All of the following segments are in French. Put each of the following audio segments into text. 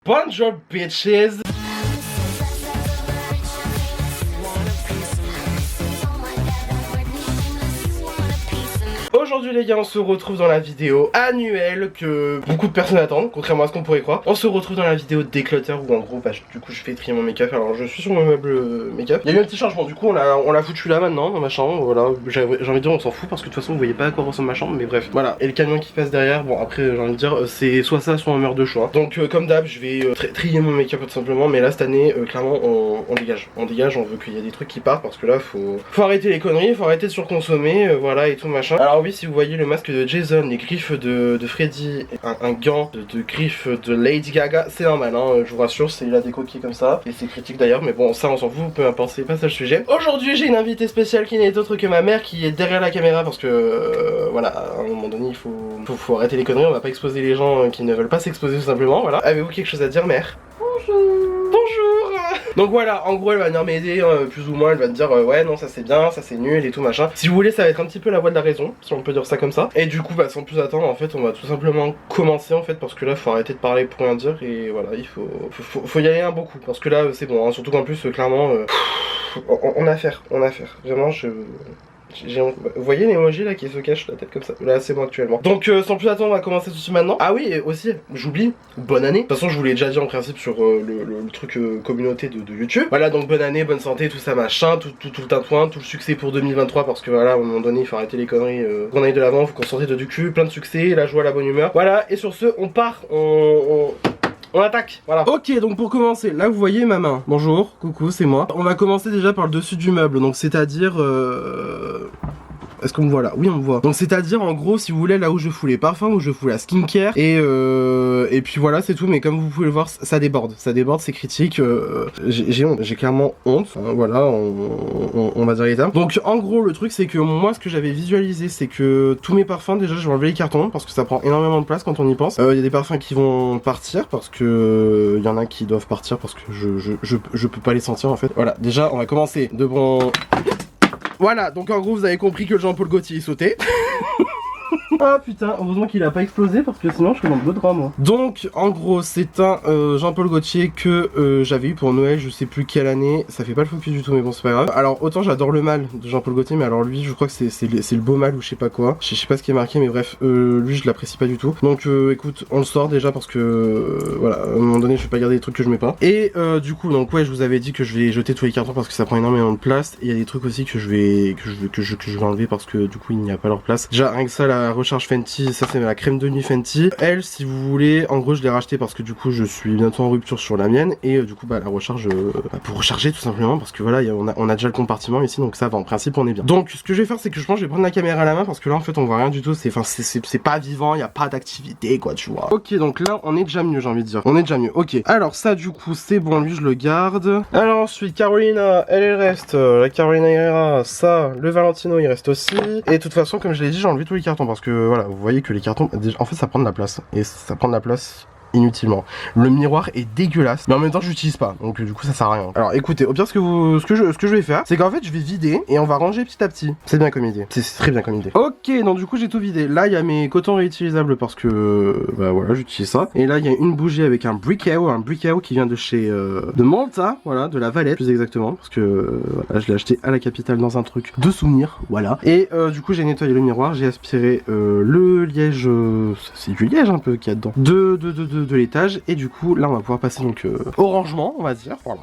Bonjour bitches. Aujourd'hui les gars, on se retrouve dans la vidéo annuelle que beaucoup de personnes attendent, contrairement à ce qu'on pourrait croire. On se retrouve dans la vidéo déclutter où en gros bah, du coup je fais trier mon make-up. Alors je suis sur mon meuble make-up. Il y a eu un petit changement, du coup on l'a foutu là maintenant dans ma chambre. Voilà, j'ai envie de dire on s'en fout parce que de toute façon vous voyez pas à quoi ressemble ma chambre, mais bref voilà. Et le camion qui passe derrière, bon après j'ai envie de dire c'est soit ça soit on meurt de choix. Donc comme d'hab je vais trier mon make-up tout simplement. Mais là cette année clairement on dégage. On dégage, on veut qu'il y ait des trucs qui partent parce que là faut arrêter les conneries, faut arrêter de surconsommer, voilà et tout machin. Alors oui, si vous voyez le masque de Jason, les griffes de Freddy, un gant de griffes de Lady Gaga, c'est normal hein, je vous rassure, c'est la déco qui est comme ça. Et c'est critique d'ailleurs, mais bon ça on s'en fout, peu importe, c'est pas ça le sujet. Aujourd'hui j'ai une invitée spéciale qui n'est autre que ma mère qui est derrière la caméra parce que voilà, à un moment donné il faut arrêter les conneries, on va pas exposer les gens qui ne veulent pas s'exposer tout simplement, voilà. Avez-vous quelque chose à dire mère? Bonjour. Donc voilà, en gros elle va venir m'aider plus ou moins, elle va me dire ouais non ça c'est bien, ça c'est nul et tout machin. Si vous voulez ça va être un petit peu la voix de la raison, si on peut dire ça comme ça. Et du coup bah sans plus attendre en fait on va tout simplement commencer en fait parce que là faut arrêter de parler pour rien dire et voilà il faut y aller un bon coup. Parce que là c'est bon hein, surtout qu'en plus clairement on a affaire, vraiment vous voyez l'emoji là qui se cache la tête comme ça? Là c'est moi actuellement. Donc sans plus attendre on va commencer tout de suite maintenant. Ah oui et aussi j'oublie, bonne année. De toute façon je vous l'ai déjà dit en principe sur le truc communauté de YouTube. Voilà donc bonne année, bonne santé, tout ça machin, tout le tintouin, tout le succès pour 2023 parce que voilà à un moment donné il faut arrêter les conneries, qu'on aille de l'avant, faut qu'on sorte de du cul, plein de succès, la joie, la bonne humeur. Voilà et sur ce on part, on attaque, voilà. Ok, donc pour commencer, là vous voyez ma main. Bonjour, coucou, c'est moi. On va commencer déjà par le dessus du meuble, donc c'est-à-dire... Est-ce qu'on me voit là? Oui on me voit. Donc c'est-à-dire en gros si vous voulez là où je fous les parfums, où je fous la skincare et puis voilà c'est tout. Mais comme vous pouvez le voir ça déborde, c'est critique. J'ai honte, j'ai clairement honte. Enfin, voilà on va dire les termes. Donc en gros le truc c'est que moi ce que j'avais visualisé c'est que tous mes parfums déjà je vais enlever les cartons parce que ça prend énormément de place quand on y pense. Il y a des parfums qui vont partir parce que il y en a qui doivent partir parce que je peux pas les sentir en fait. Voilà déjà on va commencer de bon. Voilà, donc en gros vous avez compris que Jean-Paul Gaultier est sauté. Ah putain, heureusement qu'il a pas explosé parce que sinon je commande d'autres draps moi. Donc en gros c'est un Jean-Paul Gaultier que j'avais eu pour Noël, je sais plus quelle année, ça fait pas le focus du tout mais bon c'est pas grave. Alors autant j'adore le mâle de Jean-Paul Gaultier mais alors lui je crois que c'est le beau mâle ou je sais pas quoi. Je sais pas ce qui est marqué mais bref, lui je l'apprécie pas du tout. Donc écoute, on le sort déjà parce que voilà, à un moment donné je vais pas garder des trucs que je mets pas. Et du coup donc ouais je vous avais dit que je vais jeter tous les cartons parce que ça prend énormément de place. Et il y a des trucs aussi que je vais enlever parce que du coup il n'y a pas leur place. Déjà rien que ça la recharge Fenty, ça c'est la crème de nuit Fenty. Elle si vous voulez, en gros je l'ai racheté parce que du coup je suis bientôt en rupture sur la mienne. Et du coup bah la recharge pour recharger tout simplement parce que voilà on a déjà le compartiment ici donc ça va en principe on est bien. Donc ce que je vais faire c'est que je pense que je vais prendre la caméra à la main parce que là en fait on voit rien du tout, c'est pas vivant, il y a pas d'activité quoi tu vois. Ok donc là on est déjà mieux j'ai envie de dire, on est déjà mieux. Ok alors ça du coup c'est bon, lui je le garde. Alors ensuite Carolina elle reste, la Carolina Herrera ça, le Valentino il reste aussi. Et de toute façon comme je l'ai dit j'ai enlevé tous les cartons parce que voilà vous voyez que les cartons en fait ça prend de la place et ça prend de la place inutilement. Le miroir est dégueulasse, mais en même temps je l'utilise pas, donc du coup ça sert à rien. Alors écoutez, au pire ce que je vais faire, c'est qu'en fait je vais vider et on va ranger petit à petit. C'est bien comme idée, c'est très bien comme idée. Ok, donc du coup j'ai tout vidé. Là il y a mes cotons réutilisables parce que bah voilà j'utilise ça. Et là il y a une bougie avec un briquet qui vient de chez de Malta, voilà, de la Valette plus exactement, parce que voilà, je l'ai acheté à la capitale dans un truc de souvenir, voilà. Et du coup j'ai nettoyé le miroir, j'ai aspiré le liège, c'est du liège un peu qu'il y a dedans, de l'étage et du coup là on va pouvoir passer donc au rangement on va dire, voilà.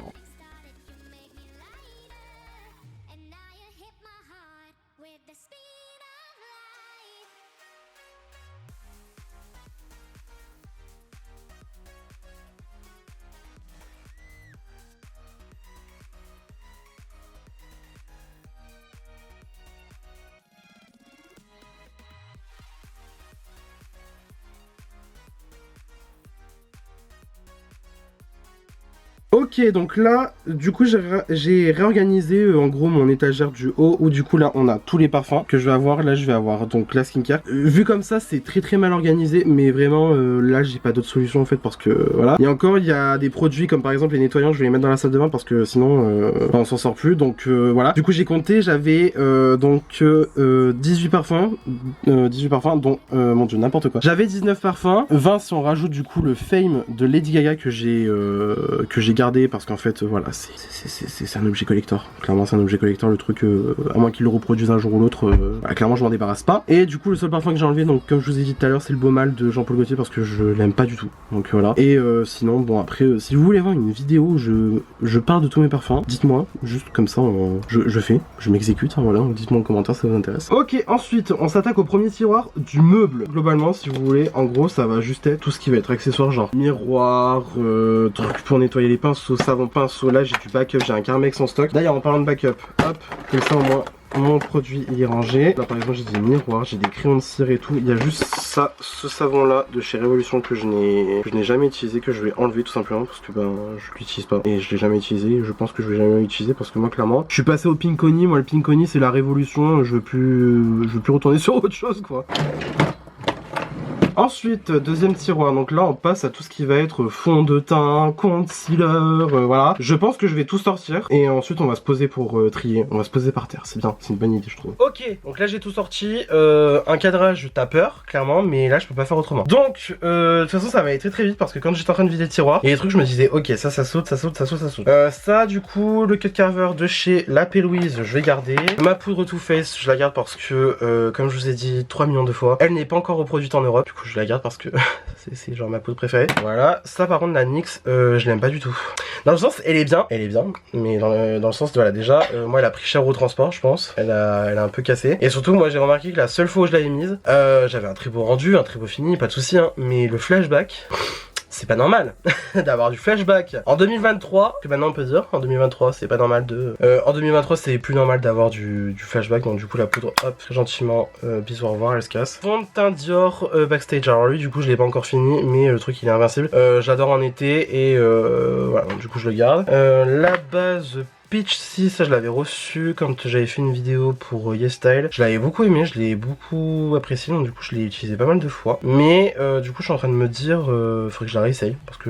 Ok, donc là, du coup, j'ai réorganisé en gros mon étagère du haut, où du coup là, on a tous les parfums que je vais avoir. Là, je vais avoir donc la skincare. Vu comme ça, c'est très mal organisé, mais vraiment, là, j'ai pas d'autre solution en fait, parce que voilà. Et encore, il y a des produits comme par exemple les nettoyants, je vais les mettre dans la salle de bain parce que sinon, on s'en sort plus. Donc voilà. Du coup, j'ai compté, j'avais 18 parfums, 18 parfums, dont mon dieu, n'importe quoi. J'avais 19 parfums, 20 si on rajoute du coup le Fame de Lady Gaga que j'ai gardé parce qu'en fait voilà, c'est un objet collector. Clairement c'est un objet collector le truc, à moins qu'il le reproduise un jour ou l'autre, bah, clairement je m'en débarrasse pas. Et du coup le seul parfum que j'ai enlevé, donc comme je vous ai dit tout à l'heure, c'est le Baumal de Jean-Paul Gaultier parce que je l'aime pas du tout. Donc voilà. Et sinon bon après, si vous voulez voir une vidéo où je parle de tous mes parfums, dites-moi, juste comme ça je m'exécute, hein, voilà, dites-moi en commentaire si ça vous intéresse. Ok, ensuite on s'attaque au premier tiroir du meuble. Globalement si vous voulez, en gros ça va juste être tout ce qui va être accessoire, genre miroir, truc pour nettoyer les pinceaux, savon pinceau. Là j'ai du backup, j'ai un Carmex en stock. D'ailleurs en parlant de backup, hop, comme ça au moins mon produit il est rangé. Là par exemple j'ai des miroirs, j'ai des crayons de cire et tout. Il y a juste ça, ce savon là de chez Révolution que je n'ai jamais utilisé, que je vais enlever tout simplement parce que ben je l'utilise pas et je l'ai jamais utilisé. Et je pense que je vais jamais l'utiliser parce que moi clairement je suis passé au Pinkoni. Moi le Pinkoni c'est la Révolution, je veux plus retourner sur autre chose quoi. Ensuite, deuxième tiroir, donc là on passe à tout ce qui va être fond de teint, concealer, voilà. Je pense que je vais tout sortir et ensuite on va se poser pour trier, on va se poser par terre, c'est bien, c'est une bonne idée je trouve. Ok, donc là j'ai tout sorti, un cadrage t'as peur, clairement, mais là je peux pas faire autrement. Donc, de toute façon ça va aller très vite parce que quand j'étais en train de vider le tiroir, il y a des trucs je me disais ok ça saute, ça saute, ça saute, ça saute. Ça du coup, le cut carver de chez La Pélouise, je vais garder. Ma poudre Too Faced, je la garde parce que, comme je vous ai dit 3 millions de fois, elle n'est pas encore reproduite en Europe, du coup je la garde parce que c'est genre ma poudre préférée. Voilà, ça par contre la NYX, je l'aime pas du tout. Dans le sens, elle est bien, mais dans le sens de voilà déjà, moi elle a pris cher au transport je pense, elle a un peu cassé. Et surtout moi j'ai remarqué que la seule fois où je l'avais mise, j'avais un très beau rendu, un très beau fini, pas de souci hein, mais le flashback... C'est pas normal d'avoir du flashback en 2023, que maintenant on peut dire, en 2023 c'est pas normal de... en 2023 c'est plus normal d'avoir du flashback, donc du coup la poudre, hop, très gentiment, bisous au revoir, elle se casse. Fond de teint Dior Backstage, alors lui du coup je l'ai pas encore fini, mais le truc il est invincible. J'adore en été et voilà, donc, du coup je le garde. La base... Peach 6, ça je l'avais reçu quand j'avais fait une vidéo pour YesStyle. Je l'avais beaucoup aimé, je l'ai beaucoup apprécié, donc du coup je l'ai utilisé pas mal de fois. Mais du coup je suis en train de me dire, faudrait que je la réessaye, parce que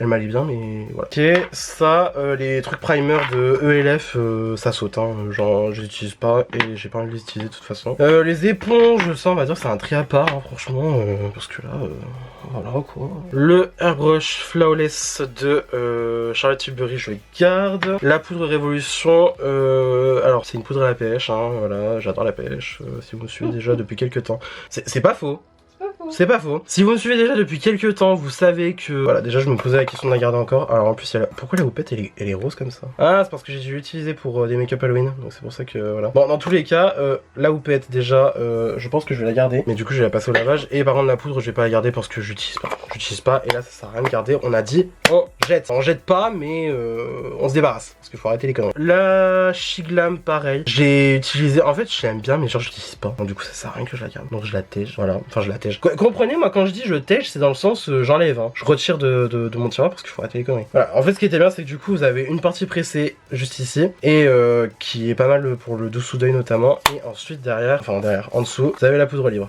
elle m'allait bien, mais voilà. Ok, ça, les trucs primer de ELF, ça saute, hein, genre je les utilise pas et j'ai pas envie de les utiliser de toute façon. Les éponges, ça on va dire c'est un tri à part, hein, franchement, parce que là, voilà quoi. Le Airbrush Flawless de Charlotte Tilbury, je le garde. La poudre Révolution, alors c'est une poudre à la pêche, hein, voilà, j'adore la pêche, si vous me suivez déjà depuis quelques temps. C'est pas faux. C'est pas faux. Si vous me suivez déjà depuis quelques temps, vous savez que... Voilà, déjà je me posais la question de la garder encore. Alors en plus, pourquoi la houppette elle est rose comme ça? Ah, c'est parce que j'ai dû l'utiliser pour des make-up Halloween. Donc c'est pour ça que voilà. Bon, dans tous les cas, la houppette déjà, je pense que je vais la garder. Mais du coup, je vais la passer au lavage. Et par contre, la poudre, je vais pas la garder parce que j'utilise pas. J'utilise pas. Et là, ça sert à rien de garder. On a dit, on jette. On jette pas, mais on se débarrasse. Parce qu'il faut arrêter les conneries. La Shiglam, pareil. J'ai utilisé... En fait, je l'aime bien, mais genre, je l'utilise pas. Donc du coup, ça sert à rien que je la garde. Donc je la tège. Voilà. Enfin, je la tège. Comprenez, moi quand je dis je tèche, c'est dans le sens j'enlève, hein. Je retire de mon tiroir parce qu'il faut arrêter les conneries. Voilà, en fait ce qui était bien c'est que du coup vous avez une partie pressée juste ici et qui est pas mal pour le dessous d'œil notamment, et ensuite derrière, en dessous, vous avez la poudre libre.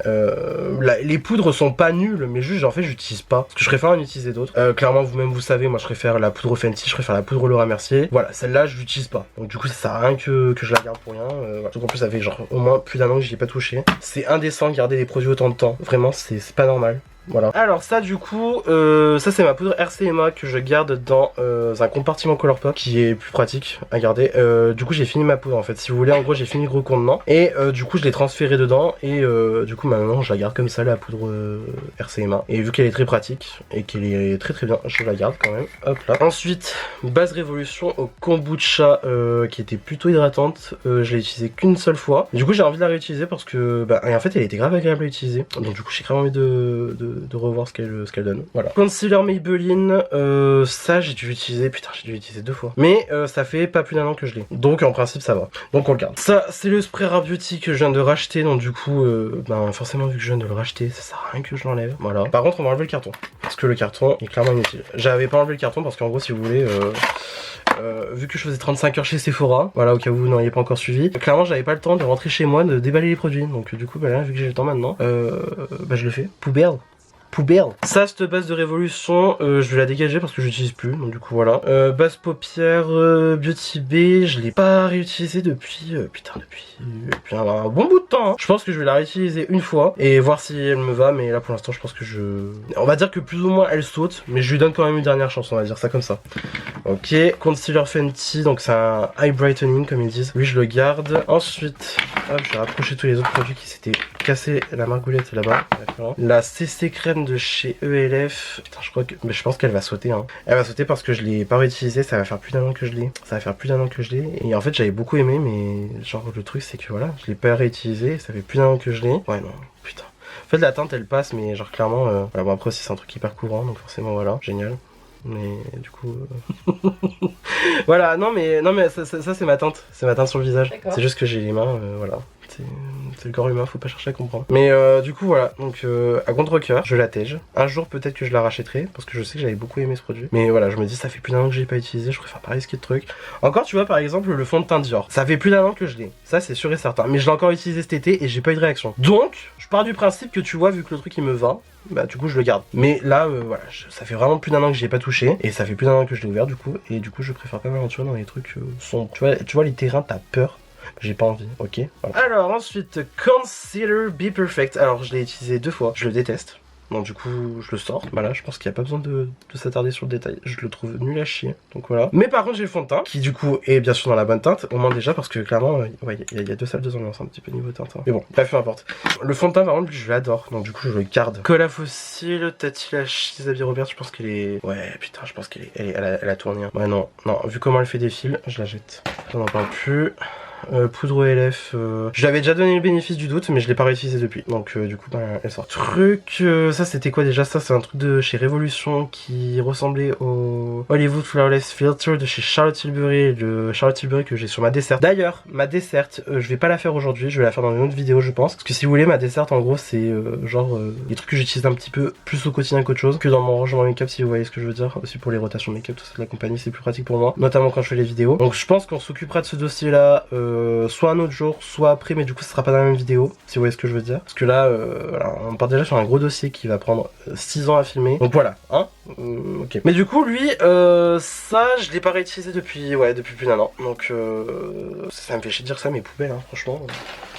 Les poudres sont pas nulles, mais juste en fait j'utilise pas parce que je préfère en utiliser d'autres. Clairement vous-même vous savez, moi je préfère la poudre Fenty, je préfère la poudre Laura Mercier. Voilà, celle-là je l'utilise pas. Donc du coup ça sert à rien que je la garde pour rien. Voilà. Donc en plus ça fait genre au moins plus d'un an que j'y ai pas touché. C'est indécent de garder les produits autant de temps. Vraiment c'est pas normal. Voilà. Alors ça du coup, ça c'est ma poudre RCMA que je garde dans un compartiment Colourpop qui est plus pratique à garder. Du coup j'ai fini ma poudre en fait, si vous voulez, en gros j'ai fini le gros contenant et du coup je l'ai transféré dedans et du coup maintenant je la garde comme ça, la poudre RCMA, et vu qu'elle est très pratique et qu'elle est très bien, je la garde quand même. Hop là. Ensuite, base Révolution au kombucha qui était plutôt hydratante, je l'ai utilisée qu'une seule fois. Du coup j'ai envie de la réutiliser parce que bah, en fait elle était grave agréable à utiliser, donc du coup j'ai grave envie de de revoir ce qu'elle donne. Voilà. Concealer Maybelline, ça j'ai dû l'utiliser, putain j'ai dû l'utiliser 2 fois. Mais ça fait pas plus d'1 an que je l'ai. Donc en principe ça va. Donc on le garde. Ça c'est le spray Rare Beauty que je viens de racheter, donc du coup, ben forcément vu que je viens de le racheter, ça sert à rien que je l'enlève. Voilà. Par contre on va enlever le carton. Parce que le carton est clairement inutile. J'avais pas enlevé le carton parce qu'en gros si vous voulez... vu que je faisais 35 heures chez Sephora, voilà au cas où vous n'auriez pas encore suivi, clairement j'avais pas le temps de rentrer chez moi, de déballer les produits, donc du coup bah là vu que j'ai le temps maintenant, bah je le fais, poubelle. Ça, cette base de Révolution, je vais la dégager parce que je l'utilise plus, donc du coup voilà. Base paupière Beauty Bay, je l'ai pas réutilisée depuis, depuis un bon bout de temps. Hein. Je pense que je vais la réutiliser une fois et voir si elle me va, mais là pour l'instant je pense que on va dire que plus ou moins elle saute, mais je lui donne quand même une dernière chance, on va dire ça comme ça. Ok, Concealer Fenty, donc c'est un Eye Brightening comme ils disent. Oui, je le garde. Ensuite, hop, je vais rapprocher tous les autres produits qui s'étaient cassés la margoulette là-bas. La CC Crème de chez ELF. Putain, mais je pense qu'elle va sauter. Hein. Elle va sauter parce que je l'ai pas réutilisée. Ça va faire plus d'1 an que je l'ai. Et en fait, j'avais beaucoup aimé, mais genre le truc c'est que voilà, je l'ai pas réutilisée. Ça fait plus d'1 an que je l'ai. Ouais, non, putain. En fait, la teinte elle passe, mais genre clairement. Voilà, bon, après aussi, c'est un truc hyper courant, donc forcément, voilà, génial. Mais du coup voilà, non mais ça c'est ma teinte sur le visage, c'est juste que j'ai les mains voilà, c'est le corps humain, faut pas chercher à comprendre. Mais du coup voilà, donc à contre-cœur je l'attège, un jour peut-être que je la rachèterai parce que je sais que j'avais beaucoup aimé ce produit, mais voilà, je me dis ça fait plus d'1 an que je l'ai pas utilisé, je préfère pas risquer de trucs. Encore tu vois par exemple le fond de teint Dior, ça fait plus d'1 an que je l'ai, ça c'est sûr et certain, mais je l'ai encore utilisé cet été et j'ai pas eu de réaction, donc je pars du principe que tu vois, vu que le truc il me va, bah du coup je le garde. Mais là voilà, ça fait vraiment plus d'1 an que j'ai pas touché et ça fait plus d'1 an que je l'ai ouvert du coup, et du coup je préfère pas m'aventurer dans les trucs sombres. Tu vois les terrains, t'as peur, j'ai pas envie, ok voilà. Alors ensuite, Concealer Be Perfect, alors je l'ai utilisé 2 fois, je le déteste. Donc du coup je le sors, voilà, je pense qu'il n'y a pas besoin de s'attarder sur le détail, je le trouve nul à chier, donc voilà. Mais par contre j'ai le fond de teint, qui du coup est bien sûr dans la bonne teinte, au moins déjà parce que clairement, ouais, il y a 2 salles de ambiance un petit peu niveau teinte, hein. Mais bon, bref, peu importe. Le fond de teint par contre, je l'adore, donc du coup je le garde. Colle à fossile, Tati Lash, Xavier Robert, je pense qu'elle est... Ouais, putain, je pense qu'elle a tourné. Hein. Ouais, non, vu comment elle fait des fils, je la jette. J'en parle plus. Poudre ELF, je lui avais déjà donné le bénéfice du doute, mais je l'ai pas réutilisé depuis, donc du coup bah, elle sort. Truc, ça c'était quoi déjà? Ça c'est un truc de chez Révolution qui ressemblait au Hollywood Flawless Filter de chez Charlotte Tilbury, que j'ai sur ma desserte. D'ailleurs ma desserte, je vais pas la faire aujourd'hui, je vais la faire dans une autre vidéo je pense, parce que si vous voulez ma desserte en gros c'est genre les trucs que j'utilise un petit peu plus au quotidien qu'autre chose, que dans mon rangement make-up, si vous voyez ce que je veux dire, aussi pour les rotations make-up, tout ça de la compagnie, c'est plus pratique pour moi, notamment quand je fais les vidéos. Donc je pense qu'on s'occupera de ce dossier là soit un autre jour, soit après, mais du coup ce sera pas dans la même vidéo, si vous voyez ce que je veux dire. Parce que là, voilà, on part déjà sur un gros dossier qui va prendre 6 ans à filmer. Donc voilà, hein, ok. Mais du coup, lui, ça, je l'ai pas réutilisé depuis plus d'1 an. Donc ça me fait chier de dire ça, mais poubelle, hein, franchement.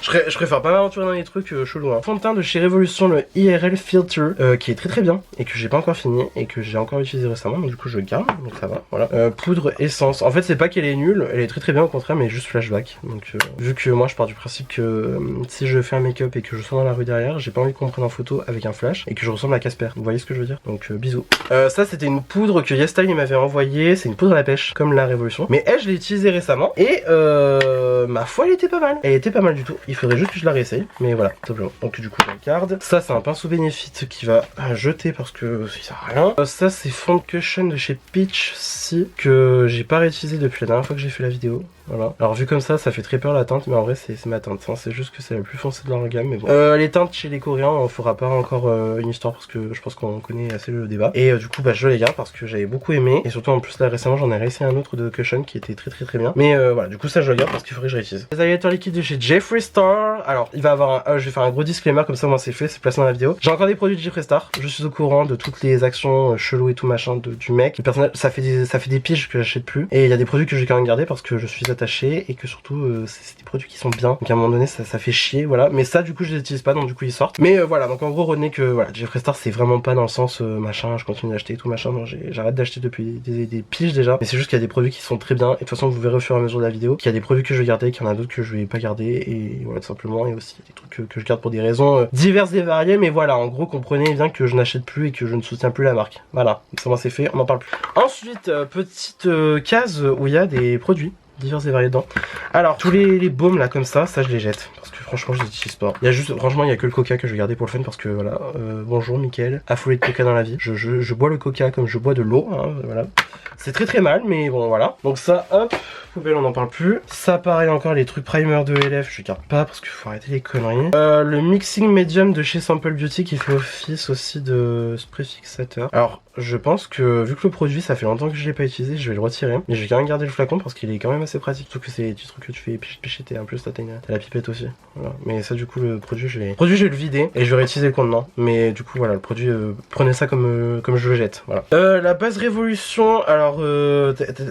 Je préfère pas m'aventurer dans les trucs chelous. Hein. Fond de teint de chez Révolution, le IRL Filter, qui est très bien, et que j'ai pas encore fini, et que j'ai encore utilisé récemment, donc du coup je le garde, donc ça va, voilà. Poudre essence, en fait c'est pas qu'elle est nulle, elle est très bien au contraire, mais juste flashback. Donc vu que moi je pars du principe que si je fais un make-up et que je sors dans la rue derrière, j'ai pas envie qu'on me prenne en photo avec un flash, et que je ressemble à Casper, vous voyez ce que je veux dire? Donc bisous. Ça c'était une poudre que YesStyle m'avait envoyée, c'est une poudre à la pêche, comme la Révolution, mais elle je l'ai utilisée récemment, et ma foi elle était pas mal, du tout. Il faudrait juste que je la réessaye, mais voilà, tout simplement. Donc du coup je la garde. Ça c'est un pinceau Benefit qui va jeter parce que ça sert à rien. Ça c'est fond de cushion de chez Peach Si, que j'ai pas réutilisé depuis la dernière fois que j'ai fait la vidéo. Voilà. Alors vu comme ça fait très peur la teinte, mais en vrai c'est ma teinte, hein. C'est juste que c'est la plus foncée de leur gamme, mais bon. Les teintes chez les Coréens, on fera pas encore une histoire parce que je pense qu'on connaît assez le débat. Et du coup bah je les garde parce que j'avais beaucoup aimé, et surtout en plus là récemment j'en ai réessayé un autre de cushion qui était très bien. Mais voilà, du coup ça je le garde parce qu'il faudrait que je réutilise. Les highlighters liquides de chez Jeffree Star. Alors il va avoir je vais faire un gros disclaimer comme ça moi c'est fait, c'est placé dans la vidéo. J'ai encore des produits de Jeffree Star, je suis au courant de toutes les actions cheloues et tout machin du mec. Le personnage, ça fait des piges que j'achète plus, et il y a des produits que j'ai quand même gardé parce que je suis attaché et que surtout c'est des produits qui sont bien, donc à un moment donné ça fait chier, voilà. Mais ça du coup je les utilise pas, donc du coup ils sortent. Mais voilà, donc en gros retenez que voilà, Jeffree Star c'est vraiment pas dans le sens machin je continue d'acheter et tout machin, non, j'arrête d'acheter depuis des piges déjà, mais c'est juste qu'il y a des produits qui sont très bien, et de toute façon vous verrez au fur et à mesure de la vidéo qu'il y a des produits que je vais garder, qu'il y en a d'autres que je vais pas garder, et voilà tout simplement. Et aussi des trucs que je garde pour des raisons diverses et variées, mais voilà, en gros comprenez bien que je n'achète plus et que je ne soutiens plus la marque, voilà, ça moi c'est fait, on en parle plus. Ensuite petite case où il y a des produits divers et variés dedans. Alors, tous les baumes là comme ça je les jette. Parce que franchement, je les utilise pas. Il y a juste, franchement, il y a que le coca que je vais garder pour le fun. Parce que voilà, bonjour Mickaël, affolé de coca dans la vie. Je bois le coca comme je bois de l'eau, hein, voilà. C'est très mal, mais bon, voilà. Donc ça, hop, poubelle, on n'en parle plus. Ça, pareil, encore les trucs primer de LF, je garde pas parce qu'il faut arrêter les conneries. Le mixing medium de chez Sample Beauty qui fait office aussi de spray fixateur. Alors, je pense que vu que le produit, ça fait longtemps que je l'ai pas utilisé, je vais le retirer. Mais je vais quand même garder le flacon parce qu'il est quand même assez pratique. Surtout que c'est des petits trucs que tu fais picheter. En plus, t'as la pipette aussi. Voilà. Mais ça, du coup, le produit, je vais le vider et je vais réutiliser le contenant. Mais du coup, voilà, le produit, prenez ça comme je le jette. Voilà. La base Révolution, alors,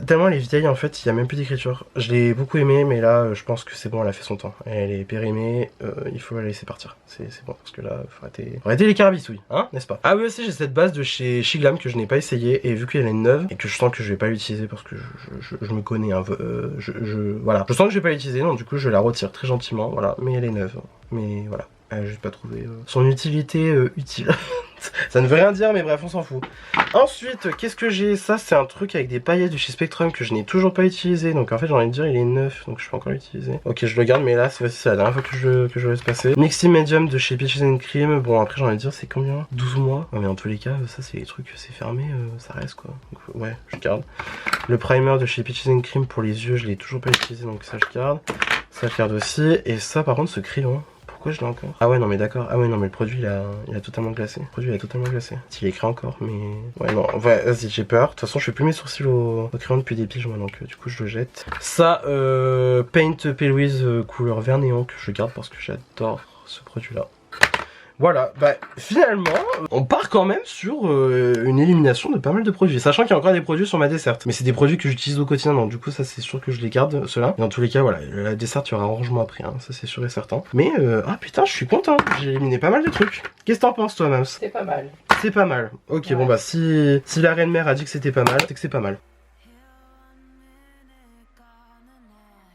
tellement elle est vieille, en fait, il y a même plus d'écriture. Je l'ai beaucoup aimé, mais là, je pense que c'est bon, elle a fait son temps. Elle est périmée, il faut la laisser partir. C'est bon, parce que là, faut arrêter les carabistouilles, hein, n'est-ce pas? Ah oui, aussi, j'ai cette base de chez Shiglam que je n'ai pas essayé, et vu qu'elle est neuve, et que je sens que je vais pas l'utiliser parce que je me connais, hein, voilà. Je sens que je vais pas l'utiliser, donc du coup, je la retire très gentiment, voilà, mais elle est neuve. Mais voilà. Elle a juste pas trouvé son utilité utile. Ça ne veut rien dire, mais bref, on s'en fout. Ensuite, qu'est-ce que j'ai? Ça, c'est un truc avec des paillettes de chez Spectrum que je n'ai toujours pas utilisé. Donc en fait, j'ai envie de dire, il est neuf, donc je peux encore l'utiliser. Ok, je le garde, mais là, c'est la dernière fois que je laisse passer. Mixing Medium de chez Peaches and Cream. Bon, après, j'ai envie de dire, c'est combien? 12 mois. Ouais, mais en tous les cas, ça, c'est les trucs, c'est fermé, ça reste quoi. Donc, ouais, je garde. Le primer de chez Peaches and Cream pour les yeux, je l'ai toujours pas utilisé, donc ça, je garde. Ça, je garde aussi. Et ça, par contre, ce crayon. Pourquoi je l'ai encore? Ah ouais non mais d'accord, ah ouais non mais le produit il a totalement glacé. Le produit il a totalement glacé. Il est écrit encore mais... Ouais non, ouais, vas-y j'ai peur. De toute façon je fais plus mes sourcils au crayon depuis des piges moi donc du coup je le jette. Ça, Paint Pelouise couleur vert néon que je garde parce que j'adore ce produit là. Voilà, bah finalement, on part quand même sur une élimination de pas mal de produits. Sachant qu'il y a encore des produits sur ma desserte. Mais c'est des produits que j'utilise au quotidien, donc du coup ça c'est sûr que je les garde, ceux-là. Et dans tous les cas, voilà, la desserte, il y aura un rangement après, hein, ça c'est sûr et certain. Mais, ah putain, je suis content, j'ai éliminé pas mal de trucs. Qu'est-ce que t'en penses toi, Mams? C'est pas mal. C'est pas mal. Ok, ouais. Bon bah si la reine mère a dit que c'était pas mal, c'est que c'est pas mal.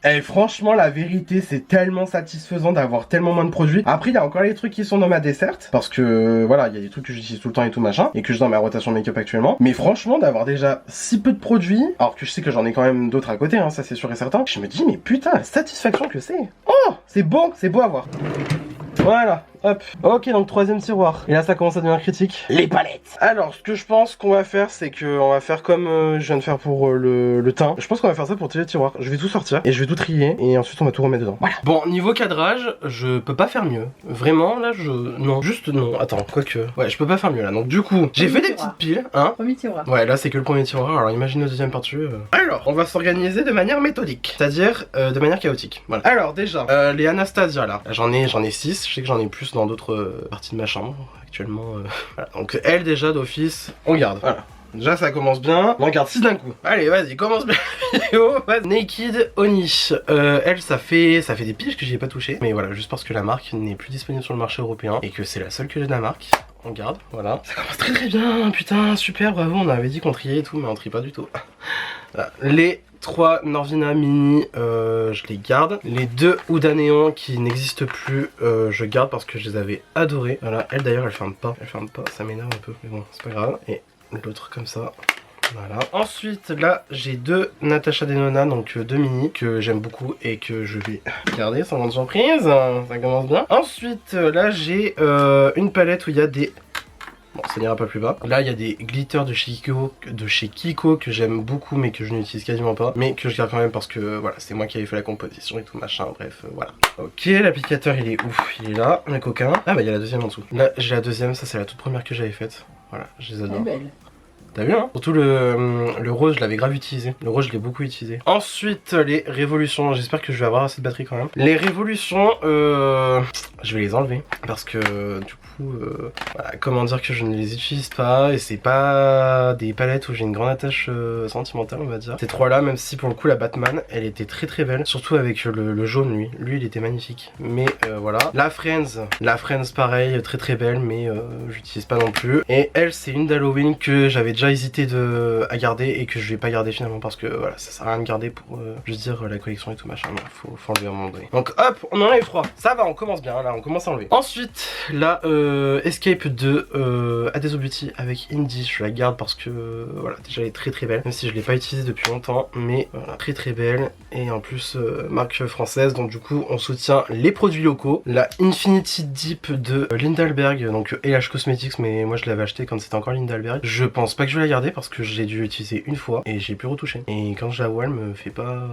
Et franchement, la vérité, c'est tellement satisfaisant d'avoir tellement moins de produits. Après, il y a encore les trucs qui sont dans ma desserte. Parce que, voilà, il y a des trucs que j'utilise tout le temps et tout machin. Et que j'ai dans ma rotation make-up actuellement. Mais franchement, d'avoir déjà si peu de produits. Alors que je sais que j'en ai quand même d'autres à côté, hein, ça c'est sûr et certain. Je me dis, mais putain, la satisfaction que c'est. Oh, c'est beau à voir. Voilà, hop. Ok, donc troisième tiroir. Et là, ça commence à devenir critique. Les palettes. Alors, ce que je pense qu'on va faire, c'est qu'on va faire comme je viens de faire pour le teint. Je pense qu'on va faire ça pour tous les tiroirs. Je vais tout sortir et je vais tout trier. Et ensuite, on va tout remettre dedans. Voilà. Bon, niveau cadrage, je peux pas faire mieux. Vraiment, là, non, juste non. Attends, quoique. Ouais, je peux pas faire mieux là. Donc, du coup, j'ai fait des petites piles, hein. Premier tiroir. Ouais, là, c'est que le premier tiroir. Alors, imagine le deuxième par-dessus. Alors, on va s'organiser de manière méthodique. C'est-à-dire de manière chaotique. Voilà. Alors, déjà, les Anastasia là. J'en ai 6. Je sais que j'en ai plus dans d'autres parties de ma chambre actuellement. Voilà. Donc elle déjà d'office, on garde. Voilà. Déjà ça commence bien, on en garde 6 d'un coup. Allez vas-y, commence bien la vidéo. Naked Oni. Elle ça fait des piges que j'y ai pas touché. Mais voilà, juste parce que la marque n'est plus disponible sur le marché européen et que c'est la seule que j'ai de la marque. On garde, voilà. Ça commence très bien, putain, super, bravo, on avait dit qu'on triait et tout, mais on trie pas du tout. Voilà. Les 3 Norvina Mini, je les garde. Les 2 Huda Néon qui n'existent plus, je garde parce que je les avais adorés. Voilà, elle d'ailleurs elle ferme pas, ça m'énerve un peu, mais bon, c'est pas grave. Et l'autre comme ça. Voilà. Ensuite, là, j'ai 2 Natasha Denona, donc 2 mini, que j'aime beaucoup et que je vais garder sans grande surprise. Ça commence bien. Ensuite, là, j'ai une palette où il y a des... Bon, ça n'ira pas plus bas. Là, il y a des glitters de chez Kiko que j'aime beaucoup, mais que je n'utilise quasiment pas. Mais que je garde quand même parce que, voilà, c'est moi qui avais fait la composition et tout machin, bref, voilà. Ok, l'applicateur, il est ouf, il est là, le coquin. Ah bah, il y a la deuxième en dessous. Là, j'ai la deuxième, ça c'est la toute première que j'avais faite. Voilà, je les adore. Elle est belle. T'as vu hein? Surtout le rose je l'avais grave utilisé. Le rose je l'ai beaucoup utilisé. Ensuite les révolutions. J'espère que je vais avoir assez de batterie quand même. Les révolutions je vais les enlever. Parce que du coup voilà, comment dire que je ne les utilise pas. Et c'est pas des palettes où j'ai une grande attache sentimentale on va dire. Ces trois là même si pour le coup la Batman elle était très belle. Surtout avec le jaune lui. Lui il était magnifique. Mais voilà. La Friends pareil très belle mais j'utilise pas non plus. Et elle c'est une d'Halloween que j'avais déjà déjà hésité à garder et que je vais pas garder finalement parce que voilà, ça sert à rien de garder pour juste dire la collection et tout machin. Faut enlever à un moment donné. Donc hop, on enlève 3. Ça va, on commence bien là, on commence à enlever. Ensuite, la Escape de Adesso Beauty avec Indie, je la garde parce que voilà, déjà elle est très belle, même si je l'ai pas utilisée depuis longtemps, mais voilà, très belle et en plus marque française, donc du coup on soutient les produits locaux. La Infinity Deep de Lindalberg, donc LH Cosmetics, mais moi je l'avais acheté quand c'était encore Lindalberg. Je pense pas que je vais la garder parce que j'ai dû l'utiliser une fois et j'ai pu retoucher. Et quand je la vois, elle me fait pas...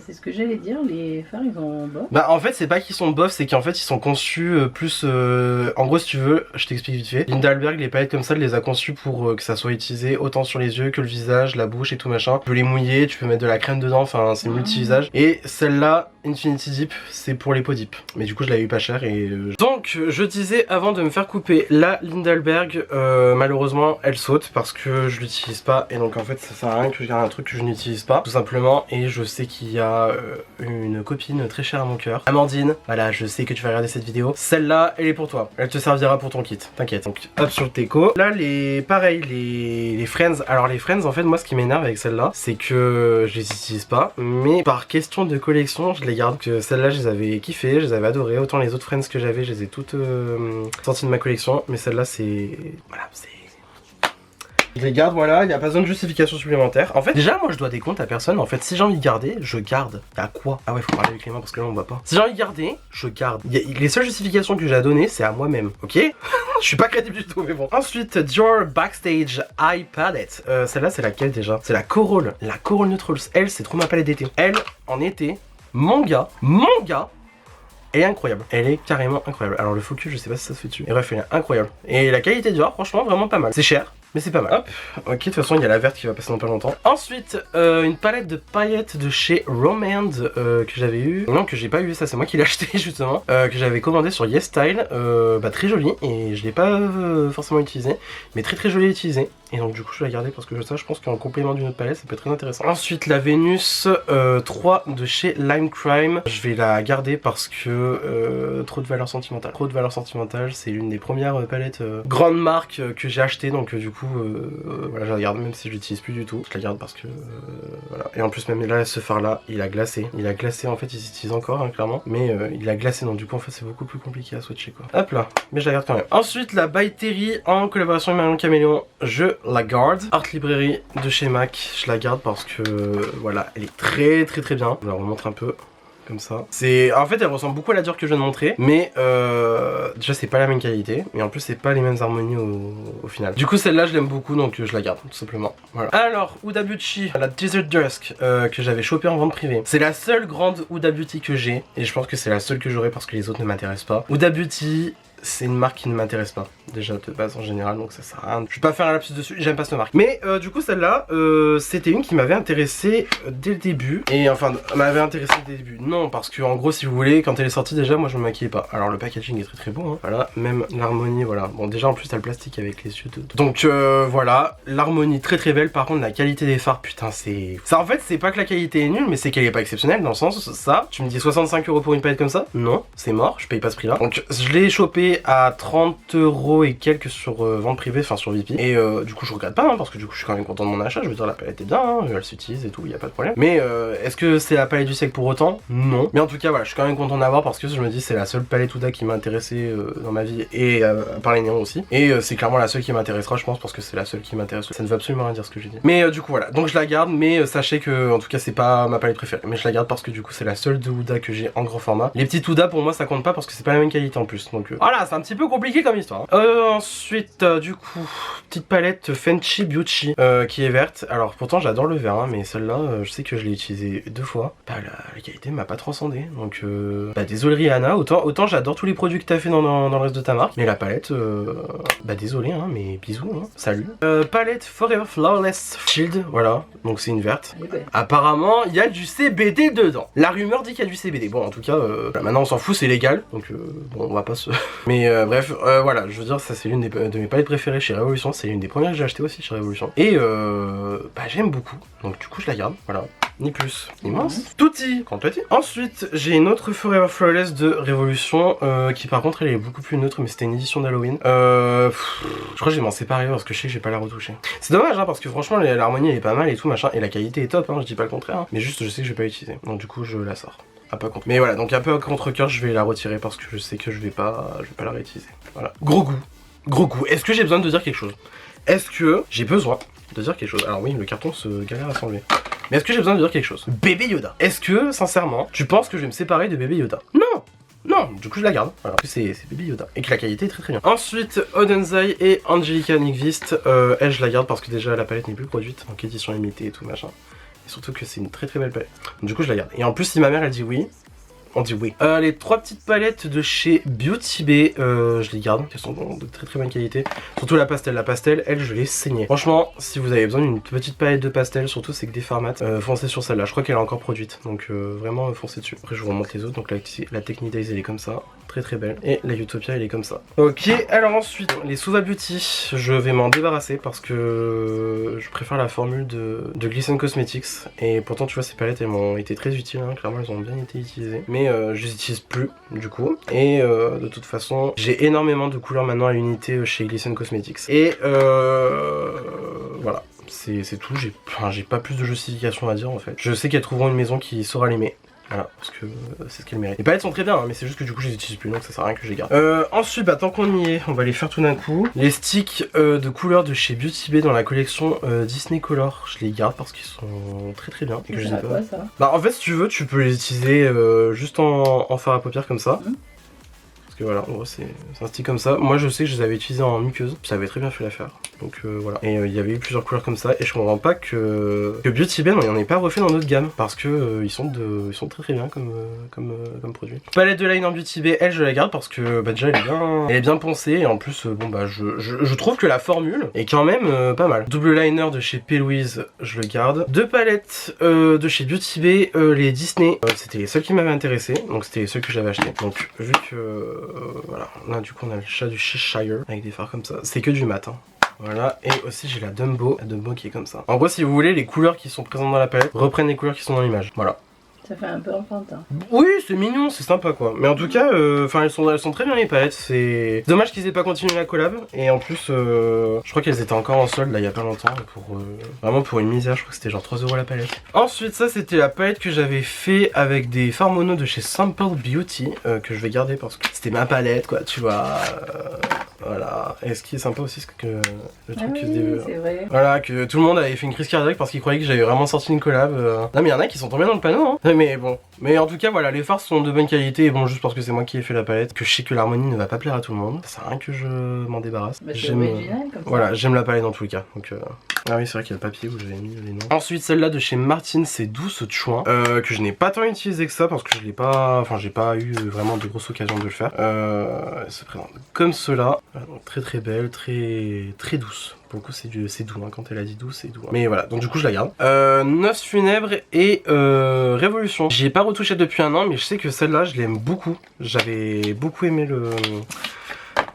C'est ce que j'allais dire, les fards ils ont bof. Bah en fait c'est pas qu'ils sont bof, c'est qu'en fait ils sont conçus plus... En gros si tu veux, je t'explique vite fait. Lindalberg, les palettes comme ça, elle les a conçues pour que ça soit utilisé autant sur les yeux que le visage, la bouche et tout machin. Tu peux les mouiller, tu peux mettre de la crème dedans, enfin c'est multi-visage. Et celle-là, Infinity Deep, c'est pour les peaux deep. Mais du coup je l'avais eu pas cher et... Donc je disais avant de me faire couper la Lindalberg, malheureusement elle saute parce que je l'utilise pas. Et donc en fait ça sert à rien que je garde un truc que je n'utilise pas, tout simplement. Et je sais qu'il y a une copine très chère à mon cœur, Amandine, voilà, je sais que tu vas regarder cette vidéo. Celle-là, elle est pour toi, elle te servira pour ton kit, t'inquiète. Donc hop sur le teco. Là pareil, les Friends. Alors les Friends, en fait moi ce qui m'énerve avec celle-là, c'est que je les utilise pas, mais par question de collection, je les garde. Que celle-là je les avais kiffées, je les avais adorées. Autant les autres Friends que j'avais, je les ai toutes sorties de ma collection, mais celle-là c'est... Voilà, c'est... Je les garde, voilà, il n'y a pas besoin de justification supplémentaire. En fait, déjà, moi je dois des comptes à personne. En fait, si j'ai envie de garder, je garde. T'as quoi? Ah ouais, faut parler avec les mains parce que là on voit pas. Si j'ai envie de garder, je garde. Les seules justifications que j'ai à donner, c'est à moi-même, ok? Je suis pas crédible du tout, mais bon. Ensuite, Dior Backstage Eye Palette. Celle-là, c'est laquelle déjà? C'est la Coral. La Coral Neutrals. Elle, c'est trop ma palette d'été. Elle, en été, mon gars, elle est incroyable, elle est carrément incroyable. Alors le focus, je sais pas si ça se fait dessus. Et bref, elle est incroyable. Et la qualité Dior, franchement, vraiment pas mal. C'est cher, mais c'est pas mal. Hop, ok, de toute façon, il y a la verte qui va passer dans pas longtemps. Ensuite, une palette de paillettes de chez Romand que j'avais eu. Non, que j'ai pas eu, ça c'est moi qui l'ai acheté justement. Que j'avais commandé sur YesStyle. Très joli. Et je l'ai pas forcément utilisé, mais très joli à utiliser. Et donc du coup je vais la garder parce que ça je pense qu'en complément d'une autre palette ça peut être très intéressant. Ensuite la Vénus 3 de chez Lime Crime. Je vais la garder parce que trop de valeur sentimentale. Trop de valeur sentimentale, c'est l'une des premières palettes grande marque que j'ai acheté. Donc du coup voilà, je la garde même si je l'utilise plus du tout. Je la garde parce que voilà. Et en plus même là ce fard là il a glacé. Il a glacé, en fait il s'utilise encore hein, clairement. Mais il a glacé, donc du coup en fait c'est beaucoup plus compliqué à swatcher quoi. Hop là, mais je la garde quand même. Ensuite la By Terry en collaboration avec Marion Caméléon, je la garde. Art Librairie de chez MAC, je la garde parce que voilà, elle est très bien. Je vous la remontre un peu comme ça. C'est, en fait elle ressemble beaucoup à la Dior que je viens de montrer, mais déjà c'est pas la même qualité et en plus c'est pas les mêmes harmonies au final. Du coup celle-là je l'aime beaucoup, donc je la garde tout simplement. Voilà. Alors Huda Beauty, la Desert Dusk que j'avais chopé en vente privée. C'est la seule grande Huda Beauty que j'ai et je pense que c'est la seule que j'aurai parce que les autres ne m'intéressent pas. Huda Beauty, c'est une marque qui ne m'intéresse pas déjà de base en général, donc ça sert à rien. Je vais pas faire un lapsus dessus, j'aime pas cette marque. Mais du coup celle-là, c'était une qui m'avait intéressé dès le début. Et enfin, m'avait intéressé dès le début. Non, parce que en gros, si vous voulez, quand elle est sortie déjà, moi je me maquillais pas. Alors le packaging est très beau, hein. Voilà, même l'harmonie, voilà. Bon déjà en plus t'as le plastique avec les yeux. Donc voilà, l'harmonie très belle. Par contre la qualité des fards, putain c'est... Ça en fait c'est pas que la qualité est nulle, mais c'est qu'elle est pas exceptionnelle dans le sens, ça, tu me dis 65 € pour une palette comme ça? Non, c'est mort, je paye pas ce prix là. Donc je l'ai chopé à 30 € et quelques sur vente privée, enfin sur Vip. Et du coup je regrette pas hein, parce que du coup je suis quand même content de mon achat. Je veux dire la palette est bien, hein, elle s'utilise et tout, il y a pas de problème. Mais est-ce que c'est la palette du siècle pour autant? Non. Mais en tout cas voilà, je suis quand même content d'avoir parce que je me dis c'est la seule palette Huda qui m'a intéressé dans ma vie et par les néons aussi. Et c'est clairement la seule qui m'intéressera je pense parce que c'est la seule qui m'intéresse. Ça ne veut absolument rien dire ce que j'ai dit. Mais du coup voilà, donc je la garde, mais sachez que en tout cas c'est pas ma palette préférée. Mais je la garde parce que du coup c'est la seule de Huda que j'ai en grand format. Les petites Huda pour moi ça compte pas parce que c'est pas la même qualité en plus. Donc voilà, c'est un petit peu compliqué comme histoire. Ensuite, du coup, petite palette Fenty Beauty qui est verte. Alors pourtant j'adore le vert, hein, mais celle-là, je sais que je l'ai utilisée 2 fois. Bah la qualité m'a pas transcendé. Donc bah désolé Rihanna, autant j'adore tous les produits que t'as fait dans le reste de ta marque. Mais la palette, bah désolé, hein, mais bisous, hein, salut. Palette Forever Flawless Shield, voilà, donc c'est une verte. Apparemment, il y a du CBD dedans. La rumeur dit qu'il y a du CBD. Bon, en tout cas, maintenant on s'en fout, c'est légal. Donc bon, on va pas se... Mais bref, voilà, je veux dire, ça c'est l'une de mes palettes préférées chez Révolution. C'est l'une des premières que j'ai acheté aussi chez Révolution. Et bah j'aime beaucoup. Donc du coup je la garde, voilà. ni plus, ni moins. Tutti, complète. Ensuite, j'ai une autre Forever Flawless de Révolution qui par contre elle est beaucoup plus neutre, mais c'était une édition d'Halloween. Je crois que je vais m'en séparer parce que je sais que j'ai pas la retoucher. C'est dommage hein, parce que franchement l'harmonie elle est pas mal et tout machin et la qualité est top, hein, je dis pas le contraire. Hein, mais juste je sais que je vais pas l'utiliser. Donc du coup je la sors. Un peu contre. Mais voilà, donc un peu à contre-cœur, je vais la retirer parce que je sais que je vais pas la réutiliser. Voilà. Gros goût. Gros goût. Est-ce que j'ai besoin de dire quelque chose? Est-ce que j'ai besoin de dire quelque chose? Alors oui, le carton se galère à s'enlever. Mais est-ce que j'ai besoin de dire quelque chose? Bébé Yoda. Est-ce que, sincèrement, tu penses que je vais me séparer de Bébé Yoda? Non. Non, du coup je la garde, voilà, c'est Baby Yoda, et que la qualité est très très bien. Ensuite, Odenzai et Angelica Nyqvist, elle je la garde parce que déjà la palette n'est plus produite, donc édition limitée et tout machin. Et surtout que c'est une très très belle palette. Donc, du coup je la garde. Et en plus si ma mère elle dit oui, on dit oui. Les 3 petites palettes de chez Beauty Bay, je les garde, elles sont de très très bonne qualité. Surtout la pastel, elle je l'ai saignée. Franchement, si vous avez besoin d'une petite palette de pastel, surtout c'est que des formats, foncez sur celle-là. Je crois qu'elle est encore produite, donc vraiment foncez dessus. Après je vous remonte les autres, donc la Technic Days elle est comme ça, très très belle. Et la Utopia elle est comme ça. Ok, alors ensuite, les Suva Beauty, je vais m'en débarrasser parce que je préfère la formule de Glisten Cosmetics. Et pourtant tu vois ces palettes elles m'ont été très utiles, hein. Clairement elles ont bien été utilisées. Mais je les utilise plus du coup. Et de toute façon, j'ai énormément de couleurs maintenant à l'unité chez Glisten Cosmetics. Et voilà. C'est tout, j'ai pas plus de justification à dire en fait. Je sais qu'elles trouveront une maison qui saura l'aimer. Voilà, parce que c'est ce qu'elle mérite. Les palettes sont très bien, hein, mais c'est juste que du coup je les utilise plus, donc ça sert à rien que je les garde. Ensuite, bah, tant qu'on y est, on va les faire tout d'un coup. Les sticks de couleurs de chez Beauty Bay dans la collection Disney Color, je les garde parce qu'ils sont très très bien. Et que je sais pas. Quoi, ça? Bah en fait si tu veux, tu peux les utiliser juste en fard à paupières comme ça. Parce que voilà, en gros c'est un stick comme ça. Moi je sais que je les avais utilisés en muqueuse, ça avait très bien fait l'affaire. Donc voilà. Et il y avait eu plusieurs couleurs comme ça et je comprends pas que Beauty Bay, il n'y en ait pas refait dans notre gamme. Parce que ils sont très très bien comme produit. Palette de liner Beauty Bay, elle je la garde parce que bah, déjà elle est bien poncée et en plus bon bah je trouve que la formule est quand même pas mal. Double liner de chez P. Louise, je le garde. 2 palettes de chez Beauty Bay, les Disney, c'était les seules qui m'avaient intéressé, donc c'était les seules que j'avais achetées. Donc vu que voilà, là du coup on a le chat du Cheshire avec des fards comme ça, c'est que du mat hein. Voilà, et aussi j'ai la Dumbo qui est comme ça. En gros si vous voulez, les couleurs qui sont présentes dans la palette reprennent les couleurs qui sont dans l'image, voilà. Ça fait un peu enfantin. Oui, c'est mignon, c'est sympa quoi. Mais en tout cas, elles sont très bien les palettes. C'est dommage qu'ils aient pas continué la collab. Et en plus, je crois qu'elles étaient encore en solde là il y a pas longtemps. Vraiment pour une misère, je crois que c'était genre 3 € la palette. Ensuite, ça c'était la palette que j'avais fait avec des fards mono de chez Simple Beauty. Que je vais garder parce que c'était ma palette quoi, tu vois. Voilà. Et ce qui est sympa aussi, c'est que le truc que c'est vrai. voilà, que tout le monde avait fait une crise cardiaque parce qu'il croyait que j'avais vraiment sorti une collab. Non mais il y en a qui sont tombés dans le panneau hein. Mais bon. Mais en tout cas voilà, les fards sont de bonne qualité et bon juste parce que c'est moi qui ai fait la palette, que je sais que l'harmonie ne va pas plaire à tout le monde. Ça sert à rien que je m'en débarrasse. Bah, j'aime comme ça. Voilà, j'aime la palette dans tous les cas. Donc ah oui c'est vrai qu'il y a le papier où j'avais mis les noms. Ensuite celle-là de chez Martine, c'est Douce Chouin, que je n'ai pas tant utilisé que ça parce que je l'ai pas. Enfin j'ai pas eu vraiment de grosses occasions de le faire. Elle se présente comme cela. Très très belle, très douce. Pour le coup c'est doux hein. Quand elle a dit douce c'est doux hein. Mais voilà, donc du coup je la garde. Noces funèbres et Révolution. J'y ai pas retouché depuis un an mais je sais que celle-là je l'aime beaucoup. J'avais beaucoup aimé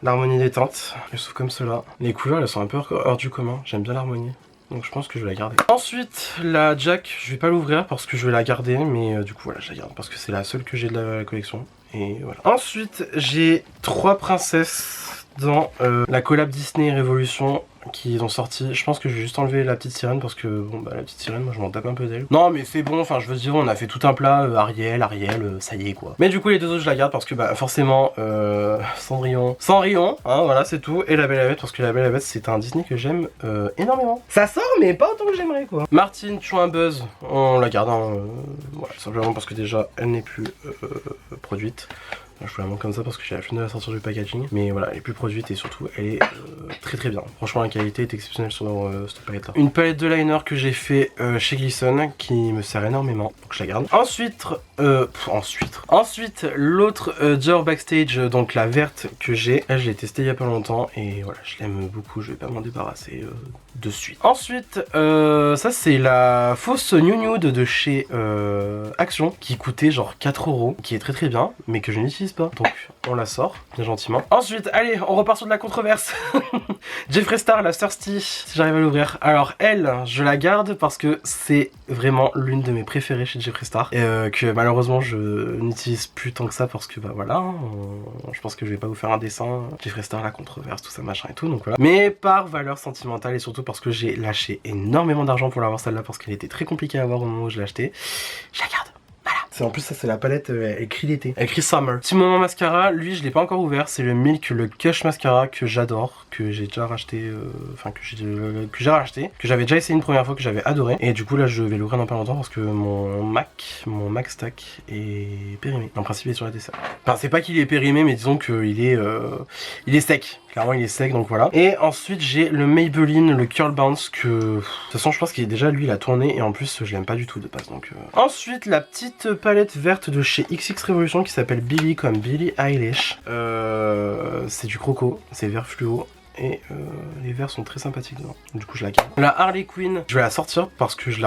l'harmonie des teintes. Je trouve comme cela. Les couleurs elles sont un peu hors du commun. J'aime bien l'harmonie. Donc je pense que je vais la garder. Ensuite la Jack, je vais pas l'ouvrir parce que je vais la garder. Mais du coup voilà je la garde parce que c'est la seule que j'ai de la collection. Et voilà. Ensuite j'ai 3 princesses dans la collab Disney Révolution qu'ils ont sorti. Je pense que je vais juste enlever la petite sirène parce que bon bah la petite sirène moi je m'en tape un peu d'elle. Non mais c'est bon, enfin je veux dire on a fait tout un plat Ariel, ça y est quoi. Mais du coup les 2 autres je la garde parce que bah forcément Cendrillon, hein voilà c'est tout. Et la Belle et la Bête parce que la Belle et la Bête c'est un Disney que j'aime énormément. Ça sort mais pas autant que j'aimerais quoi. Martine Chouin Buzz, on la garde hein, voilà, simplement parce que déjà elle n'est plus produite. Je vous la montre comme ça parce que j'ai la flemme de la sortir du packaging. Mais voilà, elle est plus produite et surtout elle est très très bien. Franchement la qualité est exceptionnelle sur cette palette là. Une palette de liner que j'ai fait chez Glisten qui me sert énormément. Donc je la garde. Ensuite l'autre Dior Backstage, donc la verte que j'ai. Elle je l'ai testée il y a pas longtemps et voilà je l'aime beaucoup. Je vais pas m'en débarrasser de suite. Ensuite ça c'est la fausse New Nude de chez Action qui coûtait genre 4 €. Qui est très très bien mais que je n'utilise pas. Donc on la sort bien gentiment. Ensuite allez on repart sur de la controverse. Jeffree Star, la Thirsty, si j'arrive à l'ouvrir. Alors elle, je la garde parce que c'est vraiment l'une de mes préférées chez Jeffree Star. Et que malheureusement je n'utilise plus tant que ça parce que bah voilà, je pense que je vais pas vous faire un dessin. Jeffree Star, la controverse, tout ça machin et tout, donc voilà. Mais par valeur sentimentale et surtout parce que j'ai lâché énormément d'argent pour l'avoir celle-là parce qu'elle était très compliquée à avoir au moment où je l'ai achetée. Je la garde. En plus ça c'est la palette, elle écrit l'été, elle écrit summer. Petit moment mascara, lui je l'ai pas encore ouvert, c'est le Milk, le Kush mascara que j'adore, que j'ai déjà racheté, que j'ai racheté, que j'avais déjà essayé une première fois, que j'avais adoré. Et du coup là je vais l'ouvrir dans pas longtemps parce que mon Mac Stack est périmé. En principe il est sur la dessert. Enfin c'est pas qu'il est périmé mais disons qu'il est, il est sec. Clairement il est sec donc voilà. Et ensuite j'ai le Maybelline, le Curl Bounce que... De toute façon je pense qu'il est déjà lui il a tourné et en plus je l'aime pas du tout de base donc... Ensuite la petite palette verte de chez XX Revolution qui s'appelle Billie comme Billie Eilish. C'est du croco, c'est vert fluo. Et les verres sont très sympathiques dedans. Du coup je la garde. La Harley Quinn, je vais la sortir parce que je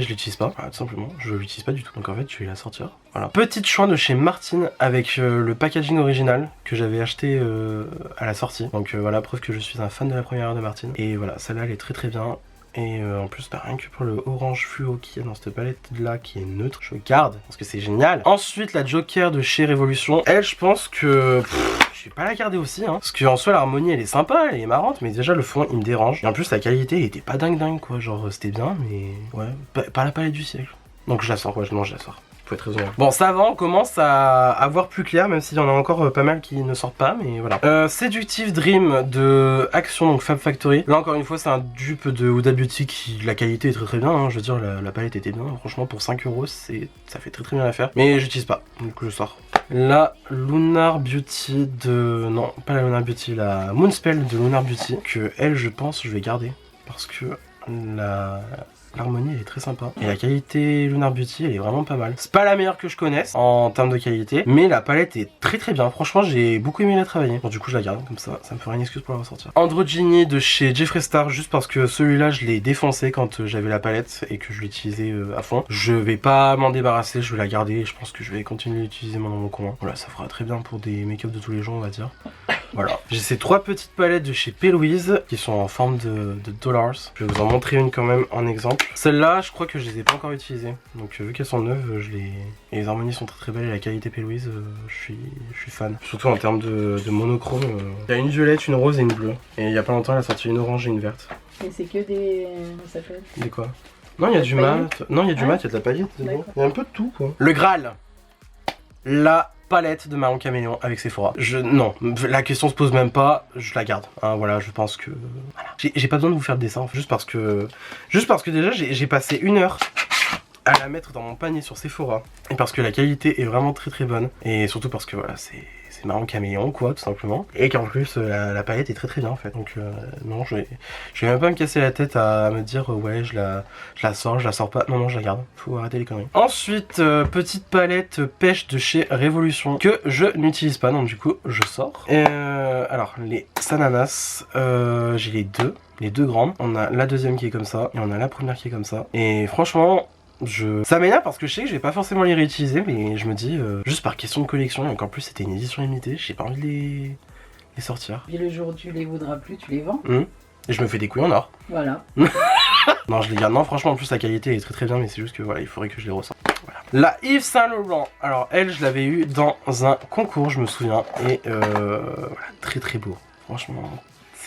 l'utilise pas. Voilà, tout simplement, je l'utilise pas du tout. Donc en fait je vais la sortir. Voilà. Petite choix de chez Martin avec le packaging original que j'avais acheté à la sortie. Donc voilà, preuve que je suis un fan de la première heure de Martin. Et voilà, celle-là elle est très très bien. Et en plus, bah, rien que pour le orange fluo qu'il y a dans cette palette là qui est neutre, je garde parce que c'est génial. Ensuite, la Joker de chez Révolution. Elle, je pense que je vais pas la garder aussi, hein. Parce qu'en soi, l'harmonie elle est sympa, elle est marrante, mais déjà le fond il me dérange. Et en plus, la qualité elle était pas dingue quoi. Genre, c'était bien, mais ouais, pas la palette du siècle. Donc je la sors, ouais, non, je la sors. Faut être raisonnable. Bon, ça va, on commence à avoir plus clair, même s'il y en a encore pas mal qui ne sortent pas, mais voilà. Seductive Dream de Action, donc Fab Factory. Là, encore une fois, c'est un dupe de Huda Beauty qui, la qualité est très très bien, hein. Je veux dire, la palette était bien. Franchement, pour 5 €, ça fait très très bien l'affaire. Mais j'utilise pas, donc je sors. La Lunar Beauty de... Non, pas la Lunar Beauty, la Moonspell de Lunar Beauty, que elle, je pense, je vais garder. Parce que l'harmonie elle est très sympa. Et la qualité Lunar Beauty elle est vraiment pas mal. C'est pas la meilleure que je connaisse en termes de qualité. Mais la palette est très très bien. Franchement j'ai beaucoup aimé la travailler. Bon du coup je la garde comme ça me fera une excuse pour la ressortir. Androgyny de chez Jeffree Star. Juste parce que celui-là je l'ai défoncé quand j'avais la palette et que je l'utilisais à fond. Je vais pas m'en débarrasser, je vais la garder. Je pense que je vais continuer d'utiliser dans mon coin. Voilà, ça fera très bien pour des make-up de tous les jours on va dire. Voilà. J'ai ces 3 petites palettes de chez P. Louise qui sont en forme de dollars. Je vais vous en montrer une quand même en exemple. Celles-là, je crois que je les ai pas encore utilisées. Donc vu qu'elles sont neuves, et les harmonies sont très très belles et la qualité P. Louise, je suis fan. Surtout en termes de monochrome. Il y a une violette, une rose et une bleue. Et il y a pas longtemps, elle a sorti une orange et une verte. Et c'est que des... Comment ça s'appelle ? Des quoi ? Non, il y a du mat. Non, il y a du mat, il y a de la paillette. Il y a un peu de tout quoi. Le Graal. La palette de Marron Caméléon avec Sephora. Non, la question se pose même pas, je la garde. Hein, voilà, je pense que... Voilà. J'ai pas besoin de vous faire de dessin, juste parce que déjà j'ai passé 1 heure à la mettre dans mon panier sur Sephora. Et parce que la qualité est vraiment très très bonne. Et surtout parce que voilà, c'est Marron Caméléon quoi, tout simplement. Et qu'en plus la palette est très très bien en fait. Donc non, je vais même pas me casser la tête à me dire ouais je la sors pas. Non, je la garde. Faut arrêter les conneries. Ensuite, petite palette pêche de chez Révolution que je n'utilise pas, donc du coup je sors. Alors les Sananas, j'ai les deux grandes. On a la deuxième qui est comme ça et on a la première qui est comme ça. Et franchement... Ça m'énerve parce que je sais que je vais pas forcément les réutiliser, mais je me dis, juste par question de collection, et qu'en plus c'était une édition limitée, j'ai pas envie de les sortir. Et le jour où tu les voudras plus, tu les vends. Et je me fais des couilles en or. Voilà. Non, je les garde. Non, franchement, en plus la qualité est très très bien, mais c'est juste que voilà, il faudrait que je les ressorte. Voilà. La Yves Saint Laurent. Alors elle, je l'avais eu dans un concours, je me souviens, et voilà, très très beau. Franchement.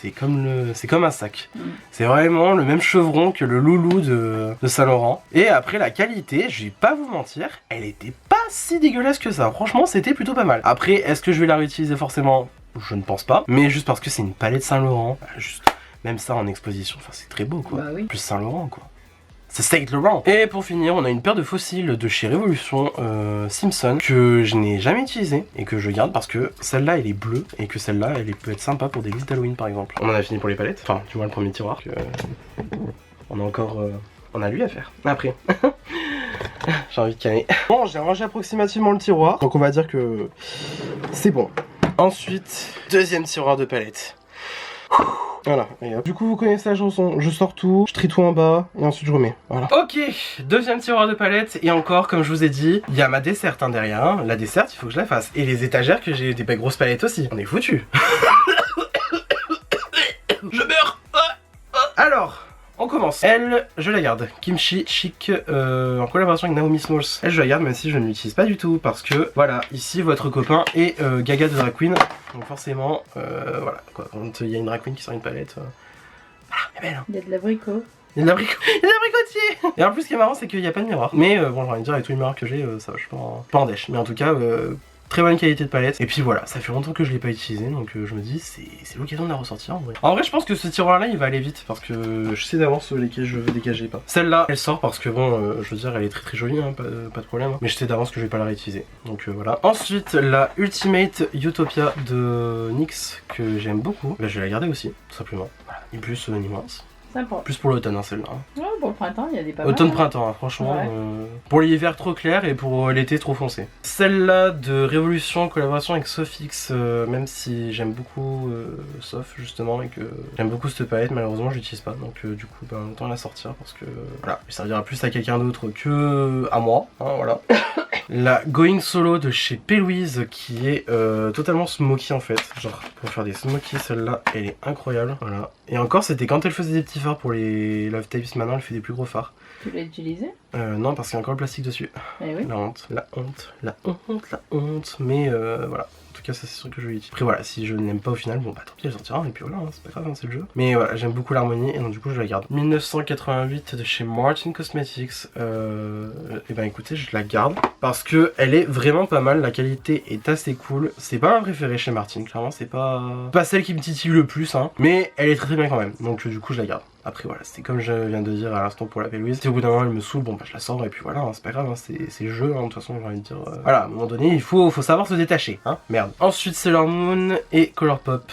C'est comme un sac. C'est vraiment le même chevron que le loulou de Saint Laurent. Et après la qualité, je vais pas vous mentir, elle était pas si dégueulasse que ça. Franchement, c'était plutôt pas mal. Après, est-ce que je vais la réutiliser forcément ? Je ne pense pas. Mais juste parce que c'est une palette Saint Laurent, juste même ça en exposition, enfin c'est très beau quoi. Bah oui. Plus Saint Laurent quoi. C'est Saint Laurent. Et pour finir, on a une paire de fossiles de chez Révolution Simpson que je n'ai jamais utilisé et que je garde parce que celle-là elle est bleue et que celle-là elle peut être sympa pour des listes d'Halloween par exemple. On en a fini pour les palettes, enfin du moins le premier tiroir. On a encore on a lui à faire. Après. J'ai envie de canner. Bon, j'ai rangé approximativement le tiroir, donc on va dire que c'est bon. Ensuite, deuxième tiroir de palettes. Voilà, et hop. Du coup vous connaissez la chanson, je sors tout, je trie tout en bas et ensuite je remets, voilà. Ok, deuxième tiroir de palette et encore comme je vous ai dit, il y a ma desserte derrière, hein. La desserte il faut que je la fasse. Et les étagères que j'ai des grosses palettes aussi, on est foutus. Alors, on commence. Elle, je la garde. Kimchi Chic en collaboration avec Naomi Smalls. Elle, je la garde même si je ne l'utilise pas du tout parce que voilà, ici votre copain est Gaga de Drag Queen. Donc forcément, voilà quoi. Quand il y a une Drag Queen qui sort une palette, elle est belle. Hein. Il y a de l'abricot. Il y a de l'abricotier. Et en plus, ce qui est marrant, c'est qu'il n'y a pas de miroir. Mais bon, j'ai envie de dire, avec tous les miroirs que j'ai, ça va, je suis pas en dèche. Mais en tout cas, très bonne qualité de palette. Et puis voilà, ça fait longtemps que je l'ai pas utilisé, donc je me dis c'est l'occasion de la ressortir en vrai. En vrai, je pense que ce tiroir là il va aller vite parce que je sais d'avance lesquels je veux dégager pas. Celle-là, elle sort parce que bon, je veux dire, elle est très jolie, hein, pas de problème. Hein. Mais je sais d'avance que je vais pas la réutiliser. Donc voilà. Ensuite, la Ultimate Utopia de NYX que j'aime beaucoup. Là, je vais la garder aussi, tout simplement. Voilà, ni plus ni moins. Sympa. Plus pour l'automne, hein, celle-là. Ouais, pour le printemps, il y a des pas mal. Automne-printemps, hein, franchement. Ouais. Pour l'hiver trop clair et pour l'été trop foncé. Celle-là de Révolution en collaboration avec Sofix, même si j'aime beaucoup Sof justement et que j'aime beaucoup cette palette, malheureusement je l'utilise pas. Donc du coup, autant la sortir parce que voilà, il servira plus à quelqu'un d'autre que à moi. Hein, voilà. La Going Solo de chez P. Louise qui est totalement smoky en fait. Genre pour faire des smoky, celle-là elle est incroyable. Voilà. Et encore c'était quand elle faisait des petits fards pour les Love Tapes, maintenant elle fait des plus gros fards. Tu l'as utilisé? Non parce qu'il y a encore le plastique dessus. Eh oui. La honte, la honte, la honte, la honte. Mais voilà. En tout cas ça c'est sûr que je vais l'utiliser. Après voilà, si je n'aime pas au final, bon bah tant pis elle sortira et puis voilà, hein, c'est pas grave, hein, c'est le jeu. Mais voilà, j'aime beaucoup l'harmonie et donc du coup je la garde. 1988 de chez Martin Cosmetics. Et ben écoutez, je la garde parce que elle est vraiment pas mal, la qualité est assez cool. C'est pas ma préférée chez Martin, clairement c'est pas celle qui me titille le plus, hein. Mais elle est très bien quand même, donc du coup je la garde. Après voilà, c'était comme je viens de dire à l'instant pour la P. Louise. Si au bout d'un moment elle me saoule, bon bah je la sors et puis voilà, hein, c'est pas grave, hein, c'est le jeu, hein, de toute façon j'ai envie de dire. Voilà, à un moment donné il faut savoir se détacher, hein, merde. Ensuite Sailor Moon et Colourpop,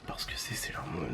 parce que c'est Sailor Moon.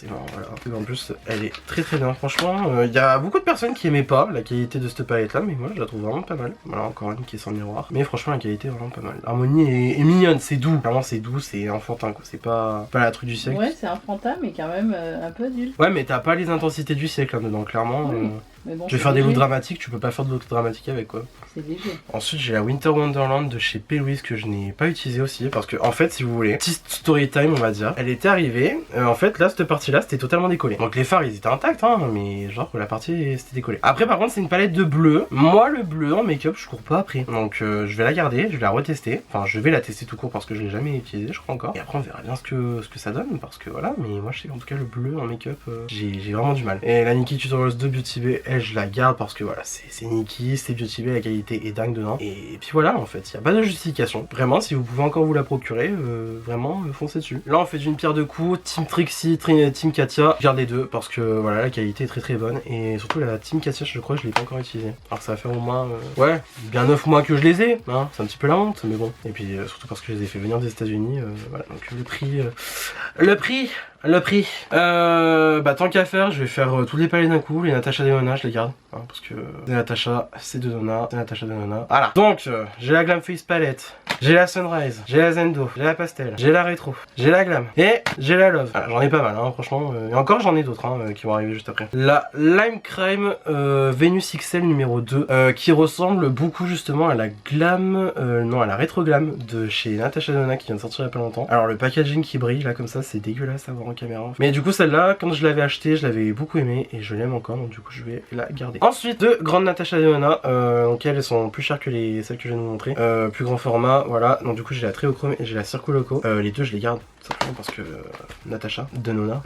Voilà. En plus elle est très bien franchement. Il y a beaucoup de personnes qui aimaient pas la qualité de cette palette là, mais moi je la trouve vraiment pas mal. Voilà, encore une qui est sans miroir, mais franchement la qualité est vraiment pas mal. L'harmonie est mignonne, c'est doux, vraiment c'est doux, c'est enfantin quoi, c'est pas la truc du siècle. Ouais, c'est enfantin mais quand même un peu adulte. Ouais, mais t'as pas les intensités du siècle là dedans, clairement. Oui. Mais bon, tu veux faire des looks dramatiques, tu peux pas faire de looks dramatiques avec quoi. C'est léger. Ensuite j'ai la Winter Wonderland de chez P. Louise que je n'ai pas utilisé aussi parce que en fait si vous voulez, petite story time on va dire, elle était arrivée, en fait là cette partie là c'était totalement décollé. Donc les fards ils étaient intacts hein, mais genre la partie c'était décollé. Après par contre c'est une palette de bleu, moi le bleu en make-up je cours pas après. Donc je vais la garder, je vais la retester, enfin je vais la tester tout court parce que je l'ai jamais utilisé je crois encore. Et après on verra bien ce que ça donne parce que voilà, mais moi je sais qu'en tout cas le bleu en make-up j'ai vraiment du mal. Et la Nikkie Tutorials de Beauty Bay, elle je la garde parce que voilà c'est Nikkie, c'est Beauty Bay, la qualité est dingue dedans. Et puis voilà en fait, il n'y a pas de justification. Vraiment si vous pouvez encore vous la procurer, vraiment foncez dessus. Là on fait d'une pierre deux coups, Team Trixie, Team Katia, je garde les deux parce que voilà la qualité est très bonne. Et surtout la Team Katia je crois que je l'ai pas encore utilisée. Alors ça va faire au moins ouais, bien 9 mois que je les ai, hein. C'est un petit peu la honte mais bon. Et puis surtout parce que je les ai fait venir des États-Unis, voilà donc le prix. Bah tant qu'à faire, je vais faire tous les palettes d'un coup. Les Natasha Denona, je les garde. Hein, parce que c'est Natasha, c'est de Nona, c'est Natasha Denona. Voilà. Donc, j'ai la Glam Face Palette, j'ai la Sunrise, j'ai la Zendo, j'ai la Pastel, j'ai la Rétro, j'ai la Glam et j'ai la Love. Voilà, j'en ai pas mal, hein, franchement. Et encore, j'en ai d'autres hein, qui vont arriver juste après. La Lime Crime Venus XL numéro 2, qui ressemble beaucoup justement à la Glam, non, à la Rétro Glam de chez Natasha Denona qui vient de sortir il y a pas longtemps. Alors, le packaging qui brille là comme ça, c'est dégueulasse à voir en caméra. Mais du coup celle-là, quand je l'avais achetée, je l'avais beaucoup aimée et je l'aime encore, donc du coup je vais la garder. Ensuite, deux grandes Natasha Denona, donc elles sont plus chères que celles que je viens de vous montrer. Plus grand format, voilà. Donc du coup j'ai la Tréochrome et j'ai la Circuloco. Les deux je les garde, simplement parce que Natasha Denona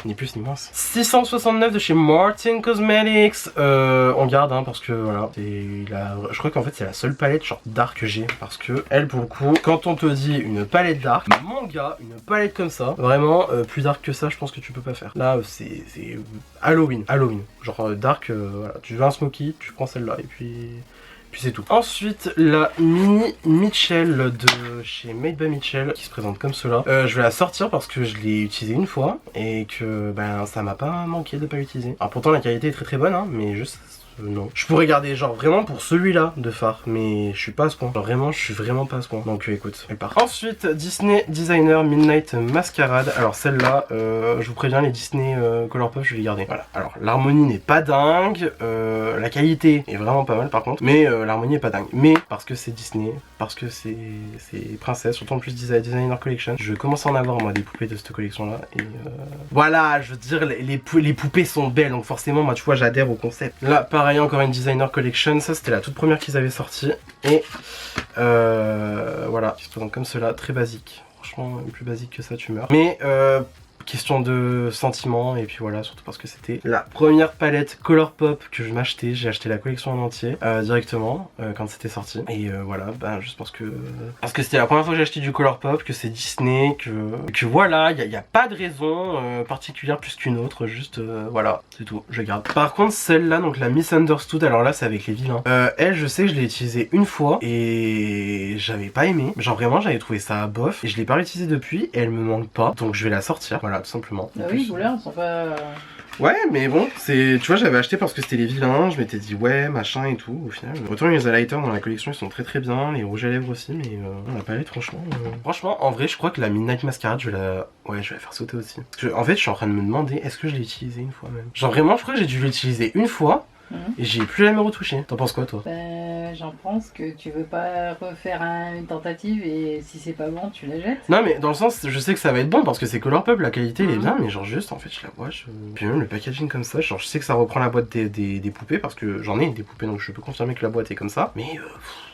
ni plus ni moins. 669 de chez Martin Cosmetics, on garde hein, parce que voilà, je crois qu'en fait c'est la seule palette genre dark que j'ai, parce que elle pour le coup, quand on te dit une palette dark, mon gars, une palette comme ça, vraiment plus dark que ça je pense que tu peux pas faire. Là c'est Halloween, genre dark, voilà, tu veux un smoky, tu prends celle-là et puis c'est tout. Ensuite la mini Mitchell de chez Made by Mitchell qui se présente comme cela. Je vais la sortir parce que je l'ai utilisée une fois et que ben ça m'a pas manqué de pas l'utiliser. Alors pourtant la qualité est très bonne hein, mais juste non. Je pourrais garder genre vraiment pour celui-là de fard, mais je suis pas à ce point. Genre vraiment, je suis vraiment pas à ce point. Donc écoute, elle part. Ensuite, Disney Designer Midnight Masquerade. Alors celle-là, je vous préviens, les Disney Colourpop, je vais les garder. Voilà. Alors l'harmonie n'est pas dingue, la qualité est vraiment pas mal par contre, mais l'harmonie est pas dingue. Mais parce que c'est Disney, parce que c'est princesse, surtout en plus Designer Collection, je commence à en avoir moi des poupées de cette collection-là. Et voilà, je veux dire, les poupées sont belles, donc forcément, moi tu vois, j'adhère au concept. Là, pareil, encore une Designer Collection, ça c'était la toute première qu'ils avaient sortie. Et voilà, qui se présente comme cela, très basique. Franchement, plus basique que ça, tu meurs. Mais question de sentiment, et puis voilà, surtout parce que c'était la première palette Colourpop que je m'achetais. J'ai acheté la collection en entier directement quand c'était sorti. Et voilà, bah, juste parce que c'était la première fois que j'ai acheté du Colourpop, que c'est Disney, que voilà, il n'y a pas de raison particulière plus qu'une autre, juste voilà, c'est tout, je garde. Par contre, celle-là, donc la Misunderstood, alors là c'est avec les vilains. Elle, je sais que je l'ai utilisée une fois et j'avais pas aimé. Genre vraiment, j'avais trouvé ça bof et je l'ai pas réutilisée depuis et elle me manque pas, donc je vais la sortir. Voilà, tout simplement. Ah oui, les couleurs sont pas... Ouais, mais bon, c'est, tu vois, j'avais acheté parce que c'était les vilains, je m'étais dit ouais, machin et tout, au final. Autant les highlighters dans la collection, ils sont très très bien, les rouges à lèvres aussi, mais la palette, franchement... Franchement, en vrai, je crois que la Midnight Masquerade, je vais la faire sauter aussi. Parce que, en fait, je suis en train de me demander, est-ce que je l'ai utilisé une fois même? Genre vraiment, je crois que j'ai dû l'utiliser une fois, et j'ai plus jamais retouché. T'en penses quoi, toi? J'en pense que tu veux pas refaire une tentative et si c'est pas bon, tu la jettes. Non, mais dans le sens, je sais que ça va être bon parce que c'est Colourpop, la qualité elle est bien, mais genre juste, en fait, je la vois, puis même le packaging comme ça, genre je sais que ça reprend la boîte des poupées parce que j'en ai des poupées, donc je peux confirmer que la boîte est comme ça, mais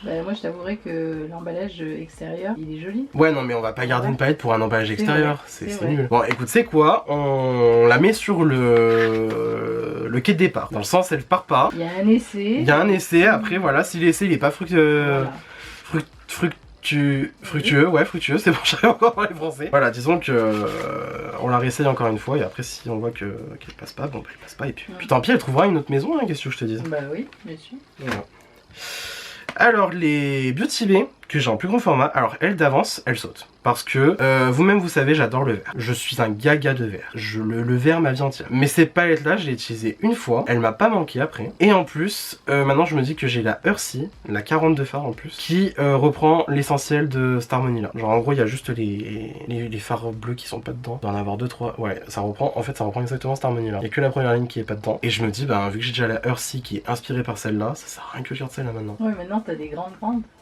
moi, je t'avouerai que l'emballage extérieur, il est joli. ouais, non, mais on va pas garder une palette pour un emballage extérieur, c'est nul. Bon, écoute, c'est quoi? On la met sur le quai de départ. Dans le sens, elle part pas. Il y a un essai. Il y a un essai, après, voilà, si l'essai il est pas fructueux, fructueux, c'est bon, j'arrive encore à parler français. Voilà, disons que on la réessaye encore une fois et après si on voit qu'elle passe pas, bon bah elle passe pas et puis tant pis, elle trouvera une autre maison, hein, qu'est-ce que je te dis? Bah oui, bien sûr. Voilà. Alors les Beauty Bay que j'ai en plus grand format, alors elle d'avance, elle saute. Parce que vous-même vous savez, j'adore le vert. Je suis un gaga de vert. Le vert ma vie entière. Mais cette palette là, je l'ai utilisée une fois. Elle m'a pas manqué après. Et en plus, maintenant je me dis que j'ai la Earthy, la 42 fards en plus, qui reprend l'essentiel de cette harmonie là. Genre en gros il y a juste les fards bleus qui sont pas dedans. Il doit en avoir 2-3. Ouais, ça reprend, en fait ça reprend exactement cette harmonie là. Il y a que la première ligne qui est pas dedans. Et je me dis, bah vu que j'ai déjà la Earthy qui est inspirée par celle-là, ça sert à rien que je garde celle-là maintenant. Ouais, maintenant t'as des grandes.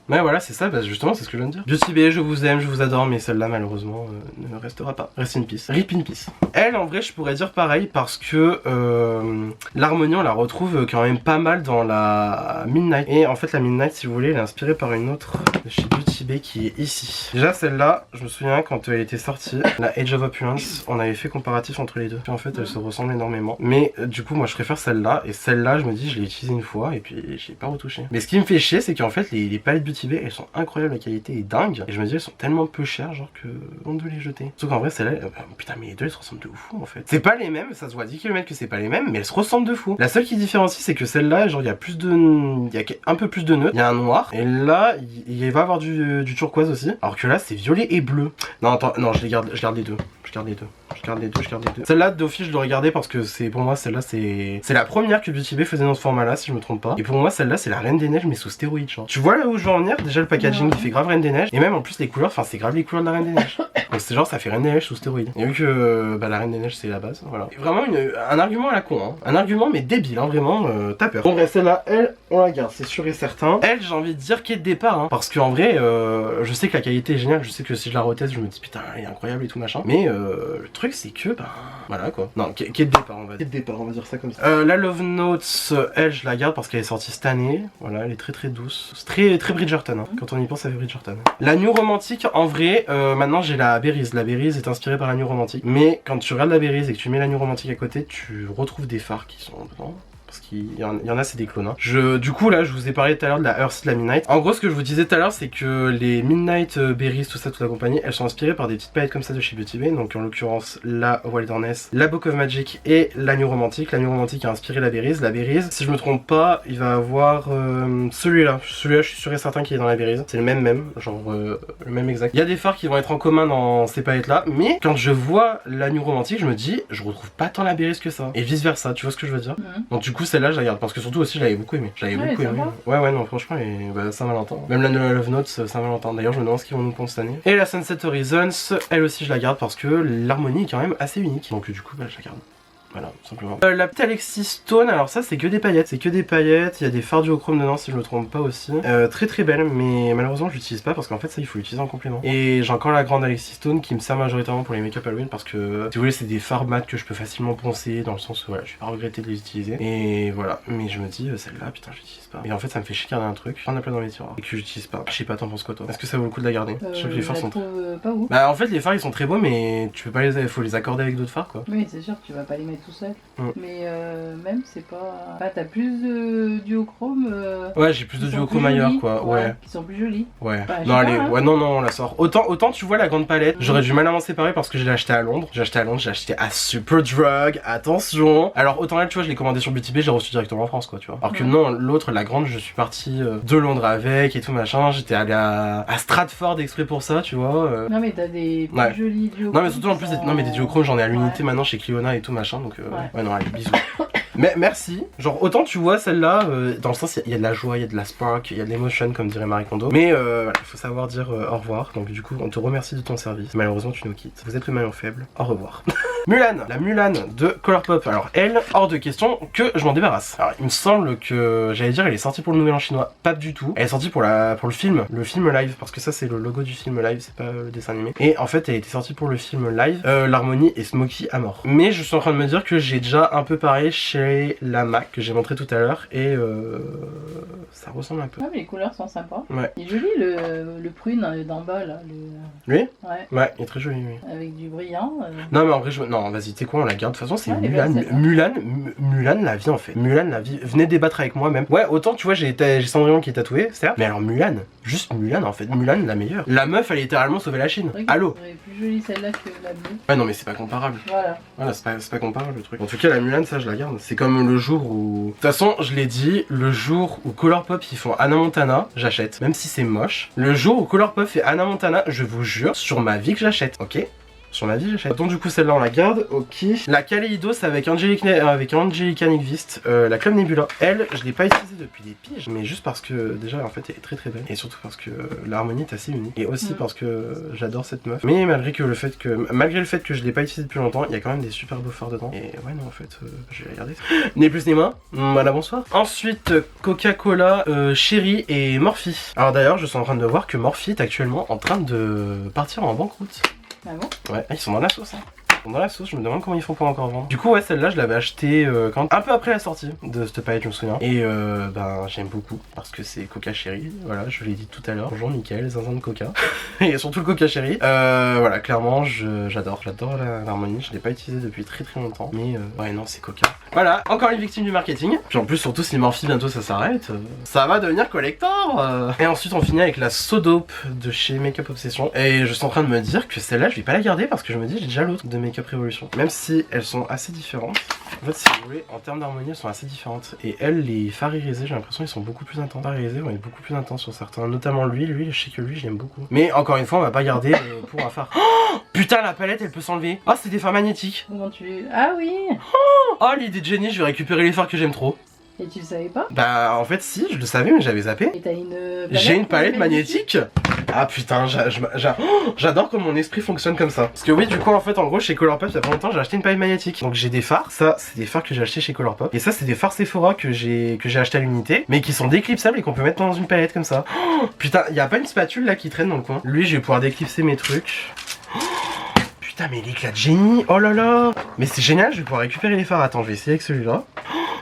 Ouais, voilà, c'est ça, bah, justement, c'est ce que je viens de dire. Beauty Bay, je vous aime, je vous adore, mais celle-là, malheureusement, ne restera pas. Rest in peace. Rip in peace. Elle, en vrai, je pourrais dire pareil parce que l'harmonie, on la retrouve quand même pas mal dans la Midnight. Et en fait, la Midnight, si vous voulez, elle est inspirée par une autre de chez Beauty Bay qui est ici. Déjà, celle-là, je me souviens quand elle était sortie, la Age of Opulence, on avait fait comparatif entre les deux. Puis en fait, elles se ressemblent énormément. Mais du coup, moi, je préfère celle-là. Et celle-là, je me dis, je l'ai utilisée une fois et puis je l'ai pas retouchée. Mais ce qui me fait chier, c'est qu'en fait, les palettes Beauty Bay, elles sont incroyables, la qualité est dingue. Et je me dis, elles sont tellement peu chères, genre que honte de les jeter. Sauf qu'en vrai, celle-là, putain, mais les deux, elles se ressemblent de fou en fait. C'est pas les mêmes, ça se voit à 10 km que c'est pas les mêmes, mais elles se ressemblent de fou. La seule qui différencie, c'est que celle-là, genre, il y a plus de. Il y a un peu plus de nœuds, il y a un noir. Et là, il va avoir du turquoise aussi. Alors que là, c'est violet et bleu. Non, attends, non, je garde les deux. Je garde les deux. Celle-là, d'office, je l'aurais regardée parce que c'est pour moi, celle-là, c'est la première que Beauty Bay faisait dans ce format-là, si je me trompe pas. Et pour moi, celle-là, c'est la Reine des Neiges, mais sous stéroïdes, genre. Tu vois là où je veux en venir? Déjà, le packaging qui fait grave Reine des Neiges. Et même en plus, les couleurs, enfin, c'est grave les couleurs de la Reine des Neiges. Donc, c'est genre, ça fait Reine des Neiges sous stéroïdes. Et vu que bah, la Reine des Neiges, c'est la base, voilà. Et vraiment, un argument à la con, hein. Un argument, mais débile, hein, vraiment, t'as peur. Bon, bref, celle-là, elle, on la garde, c'est sûr et certain. Elle, j'ai envie de dire qu'elle est de départ, hein. Parce qu'en vrai, je sais que la qualité est géniale, je sais que si je la reteste, je me dis putain, elle est incroyable et tout machin. Mais le truc, c'est que, ben, voilà quoi. Non, qui est de départ, on va dire ça comme ça. La Love Notes, elle, je la garde parce qu'elle est sortie cette année. Voilà, elle est très très douce. C'est très Bridgerton, hein. Quand on y pense, ça fait Bridgerton. La New Romantique, en vrai, maintenant j'ai la Berry's. La Berry's est inspirée par la New Romantique. Mais quand tu regardes la Berry's et que tu mets la New Romantique à côté, tu retrouves des fards qui sont dedans. Parce qu'il y en a, c'est des clones. Hein. Du coup, là, je vous ai parlé tout à l'heure de la Earth, de la Midnight. En gros, ce que je vous disais tout à l'heure, c'est que les Midnight Berries, tout ça, toute la compagnie, elles sont inspirées par des petites palettes comme ça de chez Beauty Bay. Donc, en l'occurrence, la Wilderness, la Book of Magic et la New Romantique. La New Romantique a inspiré la Berries. La Berries, si je me trompe pas, il va avoir celui-là. Celui-là, je suis sûr et certain qu'il est dans la Berries. C'est le même, genre le même exact. Il y a des fards qui vont être en commun dans ces palettes-là. Mais quand je vois la New Romantique, je me dis, je retrouve pas tant la Berries que ça. Et vice versa, tu vois ce que je veux dire? Donc, du coup, coup celle-là je la garde parce que surtout aussi je l'avais beaucoup aimé. J'avais beaucoup aimé. Ouais non franchement et bah, Saint-Valentin. Même la Love Notes Saint-Valentin. D'ailleurs je me demande ce qu'ils vont nous prendre cette année. Et la Sunset Horizons, elle aussi je la garde parce que l'harmonie est quand même assez unique. Donc du coup bah, je la garde. Voilà, tout simplement. La petite Alexis Stone, alors ça c'est que des paillettes. C'est que des paillettes, il y a des fards duochrome dedans si je me trompe pas aussi. Très très belle, mais malheureusement je l'utilise pas parce qu'en fait ça il faut l'utiliser en complément. Et j'ai encore la grande Alexis Stone qui me sert majoritairement pour les make-up Halloween parce que si vous voulez c'est des fards mat que je peux facilement poncer dans le sens où voilà, je vais pas regretter de les utiliser. Et voilà, mais je me dis celle-là putain je l'utilise pas. Et en fait ça me fait chier garder un truc, j'en ai plein dans les tiroirs et que j'utilise pas. Je sais pas, t'en penses quoi toi? Est-ce que ça vaut le coup de la garder? Je sais que les fards sont pas ouf. Bah en fait les fards ils sont très beaux mais tu peux pas les, faut les accorder avec d'autres fards quoi. Oui c'est sûr, tu vas pas les mettre tout seul. Mais même c'est pas... Ah, t'as plus de duochrome ouais j'ai plus de duochrome ailleurs quoi. Ouais. Qui sont plus jolis. Ouais. Bah, non allez, hein. ouais non on la sort. Autant tu vois la grande palette, j'aurais du mal à m'en séparer parce que je l'ai acheté à Londres. J'ai acheté à Superdrug, attention. Alors autant là tu vois je l'ai commandé sur BTB, je l'ai reçu directement en France quoi tu vois. Alors que non l'autre, la grande, je suis parti de Londres avec et tout machin. J'étais allé à Stratford exprès pour ça tu vois. Non mais t'as des plus jolis duochromes. Non mais surtout en plus non mais des duochromes j'en ai à l'unité maintenant chez Cliona et tout machin donc ouais non allez bisous. Mais merci, genre autant tu vois celle-là, dans le sens il y a de la joie, il y a de la spark, il y a de l'émotion comme dirait Marie Kondo. Mais voilà, il faut savoir dire au revoir, donc du coup on te remercie de ton service. Malheureusement tu nous quittes, vous êtes le maillon faible, au revoir. Mulan, la Mulan de Colourpop, alors elle, hors de question que je m'en débarrasse. Alors il me semble que, j'allais dire elle est sortie pour le Nouvel An chinois, pas du tout. Elle est sortie pour le film live, parce que ça c'est le logo du film live, c'est pas le dessin animé. Et en fait elle était sortie pour le film live, l'harmonie est Smokey à mort. Mais je suis en train de me dire que j'ai déjà un peu pareil chez la MAC que j'ai montré tout à l'heure et ça ressemble un peu. Ouais mais les couleurs sont sympas. Ouais. Il est joli le prune d'en bas là. Lui? Ouais. Ouais, il est très joli oui. Avec du brillant. Non mais en vrai, non vas-y, t'es quoi, on la garde. De toute façon c'est ouais, Mulan la vie en fait. Mulan la vie. Venez débattre avec moi même. Ouais, autant tu vois j'ai Cendrillon qui est tatoué, certes. Mais alors Mulan, juste Mulan en fait. Mulan la meilleure. La meuf elle a littéralement sauvé la Chine. Allô? Elle est plus jolie celle-là que la bleue. Ouais non mais c'est pas comparable. Voilà, c'est pas comparable le truc. En tout cas la Mulan ça je la garde. C'est comme le jour où... De toute façon je l'ai dit, le jour où Colourpop ils font Hannah Montana, j'achète. Même si c'est moche. Le jour où Colourpop fait Hannah Montana, je vous jure sur ma vie que j'achète, ok? Sur ma vie j'achète. Donc du coup celle-là on la garde, ok. La Kaleidos avec Angelica Nyqvist, la Club Nebula. Elle, je l'ai pas utilisée depuis des piges, mais juste parce que déjà en fait elle est très très belle. Et surtout parce que l'harmonie est assez unique. Et aussi parce que j'adore cette meuf. Mais malgré le fait que je l'ai pas utilisée depuis longtemps, il y a quand même des super beaux fards dedans. Et ouais non en fait, je vais regarder. Ni plus ni moins, voilà bonsoir. Ensuite Coca-Cola, Cherry et Morphe. Alors d'ailleurs je suis en train de voir que Morphe est actuellement en train de partir en banqueroute. Ah bon? Ouais, ils sont dans la sauce hein. Ils sont dans la sauce, je me demande comment ils font pour encore vendre. Du coup ouais celle-là je l'avais achetée un peu après la sortie de cette palette je me souviens. Et ben j'aime beaucoup parce que c'est Coca Cherry, voilà je l'ai dit tout à l'heure. Bonjour Mickaël, zinzin de Coca. Et surtout le Coca Cherry. Voilà clairement j'adore l'harmonie, je l'ai pas utilisé depuis très très longtemps. Mais ouais non c'est Coca. Voilà, encore une victime du marketing. Puis en plus surtout si Morphe bientôt ça s'arrête, ça va devenir collector. Et ensuite on finit avec la Sodope de chez Makeup Obsession. Et je suis en train de me dire que celle-là je vais pas la garder parce que je me dis j'ai déjà l'autre de Makeup Revolution. Même si elles sont assez différentes. En fait si vous voulez en termes d'harmonie elles sont assez différentes. Et elles les fards irisés j'ai l'impression ils sont beaucoup plus intenses. Les fards irisés vont être beaucoup plus intenses sur certains. Notamment lui je sais que lui je l'aime beaucoup. Mais encore une fois on va pas garder pour un phare. Oh putain la palette elle peut s'enlever. Oh c'est des fards magnétiques. Comment tu... Ah oui. Oh l'idée de génie, je vais récupérer les fards que j'aime trop. Et tu le savais pas? Bah en fait si, je le savais mais j'avais zappé. Et t'as une palette? J'ai une palette magnétique. Ah putain, j'adore comment mon esprit fonctionne comme ça. Parce que oui du coup en fait en gros chez Colourpop il y a pas longtemps j'ai acheté une palette magnétique. Donc j'ai des fards, ça c'est des fards que j'ai acheté chez Colourpop. Et ça c'est des fards Sephora que j'ai acheté à l'unité. Mais qui sont déclipsables et qu'on peut mettre dans une palette comme ça. Putain, il y a pas une spatule là qui traîne dans le coin. Lui je vais pouvoir déclipser mes trucs. Putain mais l'éclat de génie, oh là là. Mais c'est génial, je vais pouvoir récupérer les fards. Attends je vais essayer avec celui-là.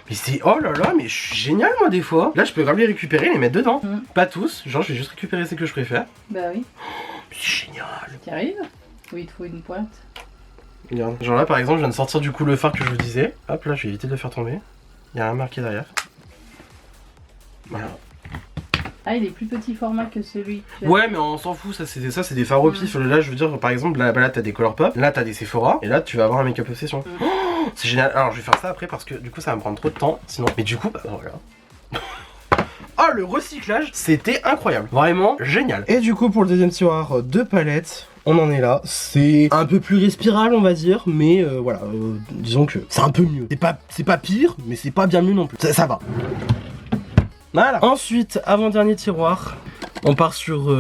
Mais c'est, oh là là, mais je suis génial moi des fois. Là je peux grave les récupérer et les mettre dedans. Pas tous, genre je vais juste récupérer ceux que je préfère. Bah oui. C'est génial. Qui arrive? Ou il te faut une pointe? Regarde, genre là par exemple je viens de sortir du coup le phare que je vous disais. Hop là je vais éviter de le faire tomber. Il y a un marqué derrière. Voilà. Ah il est plus petit format que celui que tu as. Ouais mais on s'en fout, ça c'est des fards au pif. Là je veux dire par exemple là t'as des Colourpop, là t'as des Sephora et là tu vas avoir un Makeup Obsession. Oh, c'est génial. Alors je vais faire ça après parce que du coup ça va me prendre trop de temps sinon. Mais du coup bah voilà. Oh le recyclage c'était incroyable, vraiment génial. Et du coup pour le deuxième tiroir, deux palettes. on en est là. C'est un peu plus respirable on va dire, mais voilà, disons que c'est un peu mieux. C'est pas pire, mais c'est pas bien mieux non plus. Ça va. Voilà. Ensuite, avant-dernier tiroir. On part sur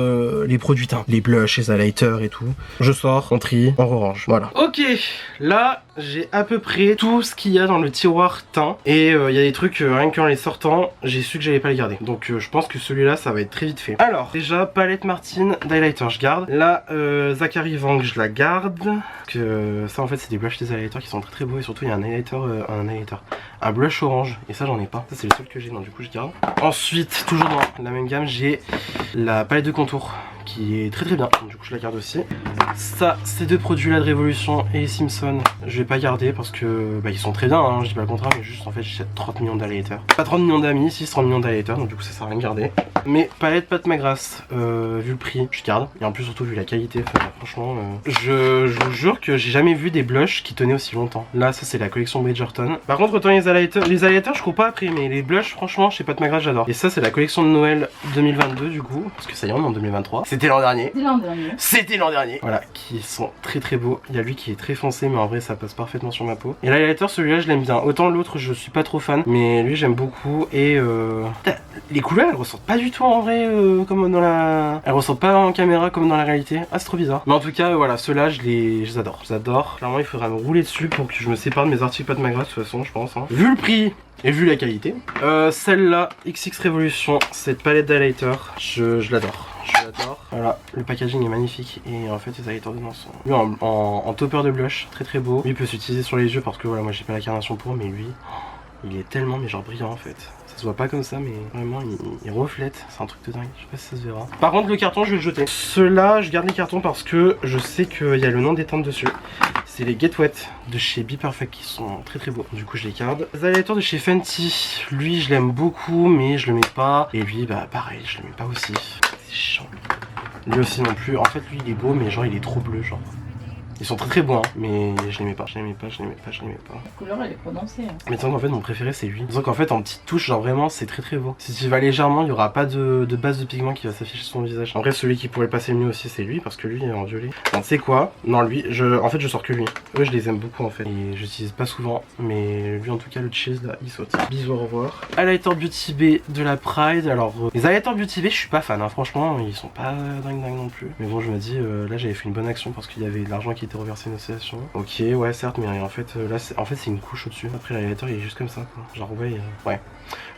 les produits teints, les blushs, les highlighters et tout. Je sors, on trie, on range, voilà. Ok, là j'ai à peu près tout ce qu'il y a dans le tiroir teint. Et il y a des trucs, rien qu'en les sortant, j'ai su que j'allais pas les garder. Donc je pense que celui-là ça va être très vite fait. Alors, déjà, palette Martine d'highlighter, je garde. Là, Zachary Vang, je la garde. Ça en fait c'est des blushs des highlighters qui sont très très beaux. Et surtout il y a un blush orange. Et ça j'en ai pas, ça c'est le seul que j'ai, donc du coup je garde. Ensuite, toujours dans la même gamme, j'ai la palette de contour qui est très très bien, du coup je la garde aussi. Ça, ces deux produits là de Révolution et Simpson, je vais pas garder parce que ils sont très bien, hein, je dis pas le contraire, mais juste en fait j'ai 30 millions d'highlighters. Pas 30 millions d'amis, si 30 millions d'highlighters, donc du coup ça sert à rien de garder. Mais palette Pat McGrath, vu le prix, je garde, et en plus surtout vu la qualité, franchement, je vous jure que j'ai jamais vu des blushs qui tenaient aussi longtemps. Là ça c'est la collection Bridgerton. Par contre autant les highlighters je cours pas après, mais les blushs franchement chez Pat McGrath j'adore. Et ça c'est la collection de Noël 2022 du coup, parce que ça y est on est en 2023. C'était l'an dernier. C'était l'an dernier. Voilà, qui sont très très beaux. Il y a lui qui est très foncé, mais en vrai ça passe parfaitement sur ma peau. Et l'highlighter, celui-là je l'aime bien. Autant l'autre je suis pas trop fan, mais lui j'aime beaucoup. Et les couleurs elles ressortent pas du tout en vrai comme dans la... Elles ressortent pas en caméra comme dans la réalité. Ah c'est trop bizarre. Mais en tout cas voilà, ceux-là je les adore. J'adore. Clairement il faudra me rouler dessus pour que je me sépare de mes articles Pat McGrath de toute façon je pense. Hein. Vu le prix et vu la qualité. Celle-là, XX Révolution, cette palette d'highlighter, je l'adore. Je l'adore. Voilà, le packaging est magnifique et en fait les highlighters dedans sont lui en topper de blush, très très beau. Lui il peut s'utiliser sur les yeux parce que voilà moi j'ai pas la carnation pour, mais lui il est tellement mais genre brillant en fait. Ça se voit pas comme ça mais vraiment il reflète, c'est un truc de dingue, je sais pas si ça se verra. Par contre le carton je vais le jeter. Ceux-là je garde les cartons parce que je sais qu'il y a le nom des teintes dessus. C'est les Get Wet de chez Be Perfect qui sont très très beaux. Du coup je les garde. Les highlighters de chez Fenty, lui je l'aime beaucoup mais je le mets pas. Et lui bah pareil je le mets pas aussi. C'est chiant. Lui aussi non plus. En fait lui il est beau mais genre il est trop bleu genre. Ils sont très très bons hein, mais je les mets pas. Je les mets pas. La couleur elle est prononcée. Hein. Mais disons qu'en fait mon préféré c'est lui. Disons qu'en fait en petite touche genre vraiment c'est très très beau. Si tu vas légèrement il y aura pas de base de pigment qui va s'afficher sur son visage. En vrai celui qui pourrait passer le mieux aussi c'est lui parce que lui est en violet. Donc tu sais quoi? Non lui, en fait je sors que lui. Eux je les aime beaucoup en fait. Et j'utilise pas souvent. Mais lui en tout cas le cheese là il saute. Bisous au revoir. Highlighter Beauty Bay de la Pride. Alors les highlighters Beauty Bay je suis pas fan hein. Franchement ils sont pas dingue non plus. Mais bon je me dis là j'avais fait une bonne action parce qu'il y avait de l'argent qui était reversé une association. Ok ouais certes mais en fait là c'est une couche au dessus. Après l'highlighter il est juste comme ça quoi. Genre ouais.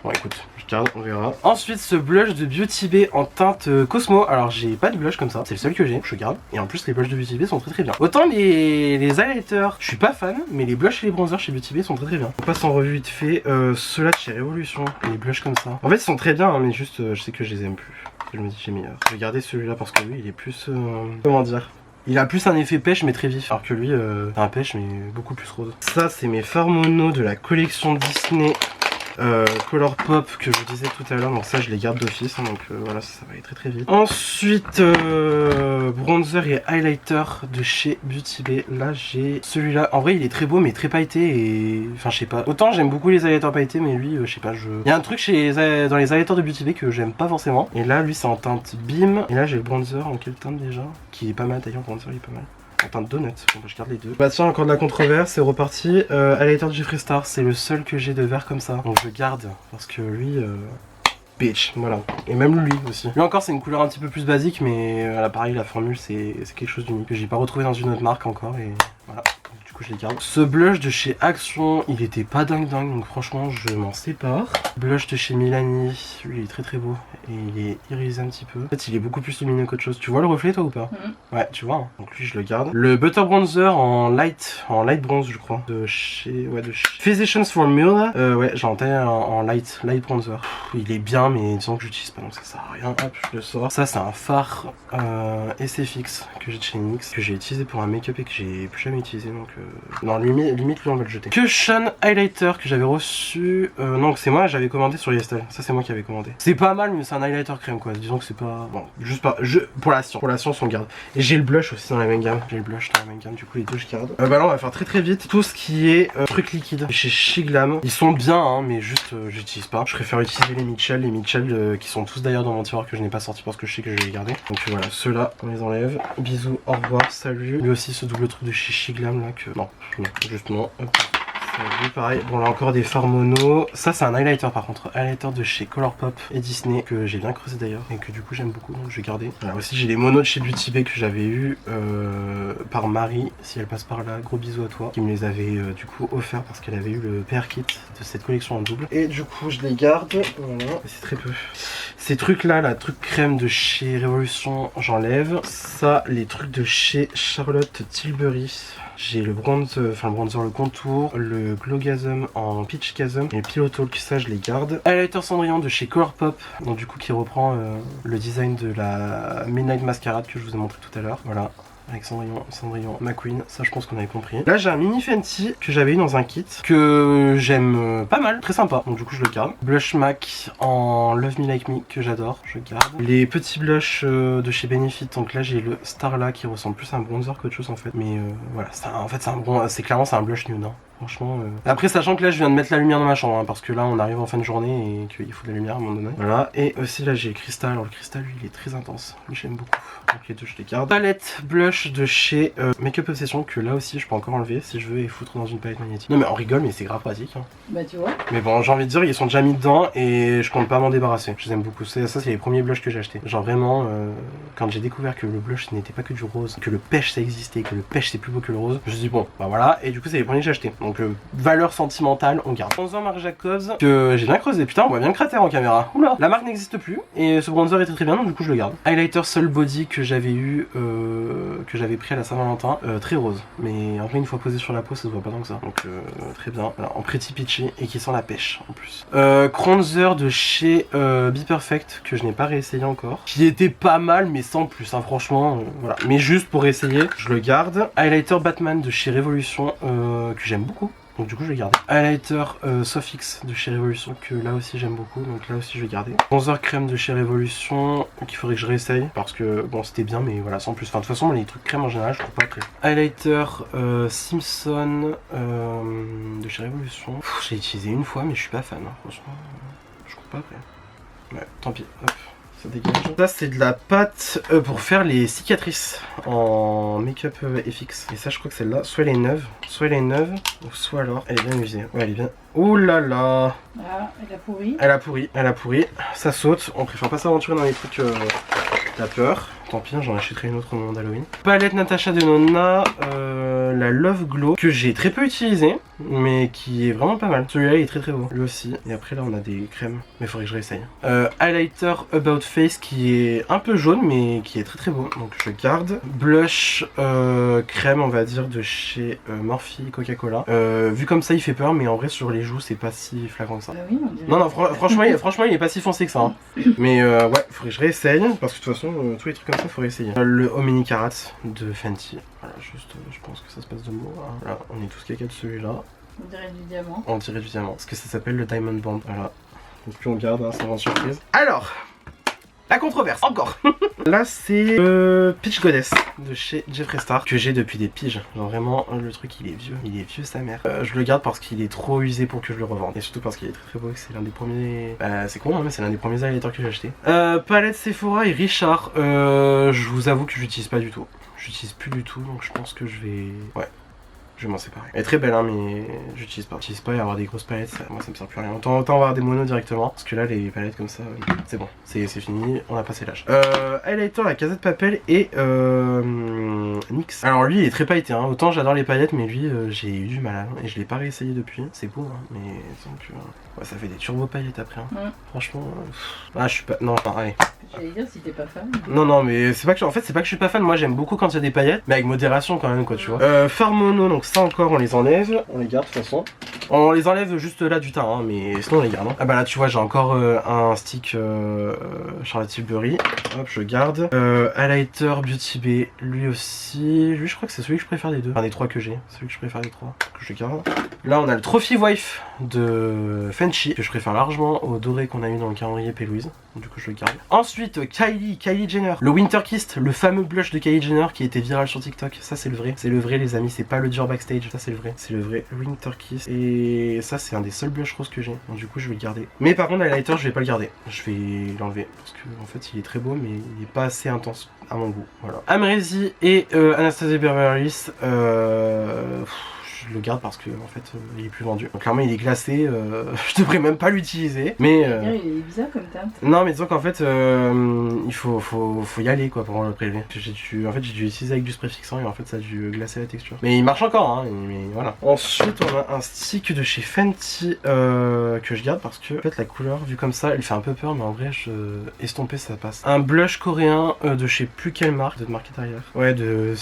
Bon écoute, je garde, on verra. Ensuite ce blush de Beauty Bay en teinte Cosmo. Alors j'ai pas de blush comme ça, c'est le seul que j'ai, je garde. Et en plus les blushs de Beauty Bay sont très très bien. Autant les highlighters, je suis pas fan, mais les blushs et les bronzers chez Beauty Bay sont très très bien. On passe en revue vite fait, ceux-là de chez Révolution, les blushs comme ça. En fait ils sont très bien hein, mais juste je sais que je les aime plus. Je me dis j'ai meilleur. Je vais garder celui-là parce que lui il est plus... comment dire ? Il a plus un effet pêche mais très vif, alors que lui un pêche mais beaucoup plus rose. Ça c'est mes fards mono de la collection Disney Color Pop que je disais tout à l'heure, donc ça je les garde d'office, hein, donc voilà ça va aller très très vite. Ensuite bronzer et highlighter de chez Beauty Bay, là j'ai celui-là, en vrai il est très beau mais très pailleté et enfin je sais pas, autant j'aime beaucoup les highlighters pailletés mais lui je sais pas, il y a un truc dans les highlighters de Beauty Bay que j'aime pas forcément, et là lui c'est en teinte Beam, et là j'ai le bronzer en quelle teinte déjà, qui est pas mal d'ailleurs, le bronzer il est pas mal. En teinte donut, bon, je garde les deux. Bah tiens, encore de la controverse, c'est reparti. Highlighter de Jeffree Star, c'est le seul que j'ai de vert comme ça. Donc je garde, parce que lui, bitch, voilà. Et même lui aussi. Lui encore, c'est une couleur un petit peu plus basique, mais là pareil, la formule, c'est quelque chose d'unique que j'ai pas retrouvé dans une autre marque encore, et voilà. Du coup, je les garde. Ce blush de chez Action, il était pas dingue, donc franchement, je m'en sépare. Blush de chez Milani, lui, il est très très beau. Et il est irisé un petit peu. En fait, il est beaucoup plus lumineux qu'autre chose. Tu vois le reflet, toi, ou pas? Ouais, tu vois. Hein. Donc lui, je le garde. Le Butter Bronzer en light bronze, je crois. De chez Physicians Formula. Ouais, j'en ai en light bronzer. Il est bien, mais disons que j'utilise pas, donc ça sert à rien. Hop, je le sors. Ça, c'est un fard SFX que j'ai de chez NYX, que j'ai utilisé pour un make-up et que j'ai plus jamais utilisé, donc Non, limite lui on va le jeter. Cushion Highlighter que j'avais reçu... non, c'est moi, j'avais commandé sur Yestel. Ça, c'est moi qui avais commandé. C'est pas mal, mais c'est un highlighter crème, quoi. Disons que c'est pas... Bon, juste pas... Pour la science. Pour la science, on garde. Et j'ai le blush aussi dans la même gamme. J'ai le blush dans la même gamme, du coup, les deux, je garde. Bah là, on va faire très vite. Tout ce qui est truc liquide chez Shiglam. Ils sont bien, hein, mais juste, j'utilise pas. Je préfère utiliser les Mitchell. Les Mitchell qui sont tous d'ailleurs dans mon tiroir que je n'ai pas sorti parce que je sais que je vais les garder. Donc voilà, ceux-là, on les enlève. Bisous, au revoir, salut. Lui aussi, ce double truc de chez Shiglam là que... Non, juste non. Hop. Salut, pareil. Bon, là encore des fards mono. Ça, c'est un highlighter par contre. Highlighter de chez Colourpop et Disney que j'ai bien creusé d'ailleurs et que du coup j'aime beaucoup donc je vais garder. Voilà, aussi j'ai les monos de chez Beauty Bay que j'avais eu par Marie, si elle passe par là, gros bisous à toi, qui me les avait du coup offert parce qu'elle avait eu le PR kit de cette collection en double. Et du coup je les garde. Voilà, c'est très peu. Ces trucs là, la truc crème de chez Révolution, j'enlève. Ça, les trucs de chez Charlotte Tilbury. J'ai le bronzer, le contour, le Glow Gasm en Peach Gasm et le Pillow Talk, ça je les garde. Highlighter Cendrillon de chez Colourpop, donc du coup qui reprend le design de la Midnight Mascarade que je vous ai montré tout à l'heure. Voilà. Avec Cendrillon McQueen, ça je pense qu'on avait compris. Là j'ai un mini Fenty que j'avais eu dans un kit que j'aime pas mal, très sympa, donc du coup je le garde. Blush MAC en Love Me Like Me que j'adore, je garde. Les petits blushs de chez Benefit, donc là j'ai le Starla qui ressemble plus à un bronzer qu'autre chose en fait. Mais voilà, en fait c'est clairement un blush nude, hein. Franchement, Après, sachant que là, je viens de mettre la lumière dans ma chambre, hein, parce que là, on arrive en fin de journée et qu'il faut de la lumière à un moment donné. Voilà. Et aussi, là, j'ai le cristal. Alors, le cristal, lui, il est très intense. Lui, j'aime beaucoup. Donc, les deux, je les garde. Palette blush de chez Makeup Obsession, que là aussi, je peux encore enlever si je veux et foutre dans une palette magnétique. Non, mais on rigole, mais c'est grave pratique. Hein. Bah, tu vois. Mais bon, j'ai envie de dire, ils sont déjà mis dedans et je compte pas m'en débarrasser. Je les aime beaucoup. Ça, c'est les premiers blushs que j'ai achetés. Genre, vraiment, quand j'ai découvert que le blush n'était pas que du rose, que le pêche ça existait, que le pêche c'est plus beau que le rose, je me suis dit, bon, bah voilà. Et du coup, c'est les premiers que j'ai achetés. Donc, valeur sentimentale, on garde. Bronzer Marc Jacobs, que j'ai bien creusé. Putain, on voit bien le cratère en caméra. Oula, la marque n'existe plus. Et ce bronzer était très bien, donc du coup, je le garde. Highlighter Soul Body que j'avais eu, que j'avais pris à la Saint-Valentin, très rose. Mais en vrai, une fois posé sur la peau, ça se voit pas tant que ça. Donc, très bien. Voilà, en Pretty Peachy et qui sent la pêche en plus. Bronzer de chez Be Perfect, que je n'ai pas réessayé encore. Qui était pas mal, mais sans plus, hein, franchement. Voilà. Mais juste pour essayer, je le garde. Highlighter Batman de chez Révolution, que j'aime beaucoup. Donc du coup je vais garder. Highlighter Sofix de chez Révolution que là aussi j'aime beaucoup, donc là aussi je vais garder. Bronzer crème de chez Révolution qu'il faudrait que je réessaye parce que bon c'était bien mais voilà sans plus. Enfin de toute façon les trucs crème en général je trouve pas très. Highlighter Simpson de chez Révolution. J'ai utilisé une fois mais je suis pas fan hein. Franchement je trouve pas après. Ouais tant pis hop. Ça dégage. Ça c'est de la pâte pour faire les cicatrices en make-up FX. Et ça je crois que celle-là, soit elle est neuve, ou soit alors elle est bien usée. Ouais elle est bien. Ouh là là. Ah, elle a pourri. Elle a pourri. Ça saute. On préfère pas s'aventurer dans les trucs la peur. Tant pis, j'en achèterai une autre au moment d'Halloween. Palette Natasha Denona, la Love Glow, que j'ai très peu utilisé, mais qui est vraiment pas mal. Celui-là il est très beau. Lui aussi. Et après là on a des crèmes, mais il faudrait que je réessaye. Highlighter About Face qui est un peu jaune, mais qui est très beau. Donc je garde. Blush crème, on va dire, de chez Morphe Coca-Cola. Vu comme ça il fait peur, mais en vrai sur les joues c'est pas si flagrant que ça. Bah oui, on dirait. Non, franchement il est pas si foncé que ça. Hein. Mais ouais, faudrait que je réessaye, parce que de toute façon tous les trucs comme ça faut essayer. Le Omni Carat de Fenty. Voilà, juste je pense que ça se passe de mots. Voilà, on est tous caca de celui-là. On dirait du diamant. On dirait du diamant. Parce que ça s'appelle le Diamond Band. Voilà. Donc plus on garde, hein, c'est vraiment surprise. Alors, la controverse, encore. Là c'est Peach Goddess de chez Jeffree Star que j'ai depuis des piges. Genre vraiment le truc il est vieux sa mère. Je le garde parce qu'il est trop usé pour que je le revende. Et surtout parce qu'il est très beau et que c'est l'un des premiers... c'est con hein, mais c'est l'un des premiers highlighters que j'ai acheté. Palette Sephora et Richard. Je vous avoue que j'utilise pas du tout. J'utilise plus du tout donc je pense que je vais... Ouais. Je vais m'en séparer. Elle est très belle hein mais j'utilise pas. J'utilise pas et avoir des grosses palettes, moi ça me sert plus à rien. Autant avoir des monos directement. Parce que là les palettes comme ça, c'est bon. C'est fini, on a passé l'âge. Highlighter la Casa de Papel et NYX. Alors lui il est très pailleté hein. Autant j'adore les paillettes mais lui j'ai eu du mal hein. Et je l'ai pas réessayé depuis. C'est beau hein mais donc ouais, ça fait des turbo paillettes après hein. Franchement ah je suis pas... Non allez. J'allais dire si t'es pas fan. Non mais c'est pas que en fait c'est pas que je suis pas fan. Moi j'aime beaucoup quand il y a des paillettes mais avec modération quand même quoi tu vois. Fard mono donc ça encore on les enlève. On les garde de toute façon. On les enlève juste là du teint, hein, mais sinon on les garde. Hein. Ah bah là tu vois j'ai encore un stick Charlotte Tilbury. Hop je garde. Highlighter Beauty Bay, lui aussi. Lui je crois que c'est celui que je préfère des deux. Enfin des trois que j'ai. Celui que je préfère des trois que je garde. Là on a le Trophy Wife de Fenty que je préfère largement au doré qu'on a eu dans le calendrier P. Louise. Du coup je le garde. Ensuite Kylie Jenner. Le Winter Kiss, le fameux blush de Kylie Jenner qui était viral sur TikTok. Ça c'est le vrai. C'est le vrai les amis, c'est pas le dur backstage. Ça c'est le vrai. C'est le vrai Winter Kiss. Et ça c'est un des seuls blush roses que j'ai. Donc du coup je vais le garder. Mais par contre l'highlighter je vais pas le garder. Je vais l'enlever. Parce que en fait il est très beau mais il est pas assez intense à mon goût. Voilà. Amrezy et Anastasia Beverly Hills. Je le garde parce que en fait il est plus vendu. Donc clairement il est glacé, je devrais même pas l'utiliser. Mais il est bizarre comme teinte. non mais disons qu'en fait il faut y aller quoi pour le prélever. En fait j'ai dû l'utiliser avec du spray fixant et en fait ça a dû glacer la texture. Mais il marche encore hein, mais voilà. Ensuite on a un stick de chez Fenty que je garde parce que en fait la couleur vue comme ça elle fait un peu peur mais en vrai estomper ça passe. Un blush coréen de chez plus quelle marque, de marque intérieure. Ouais de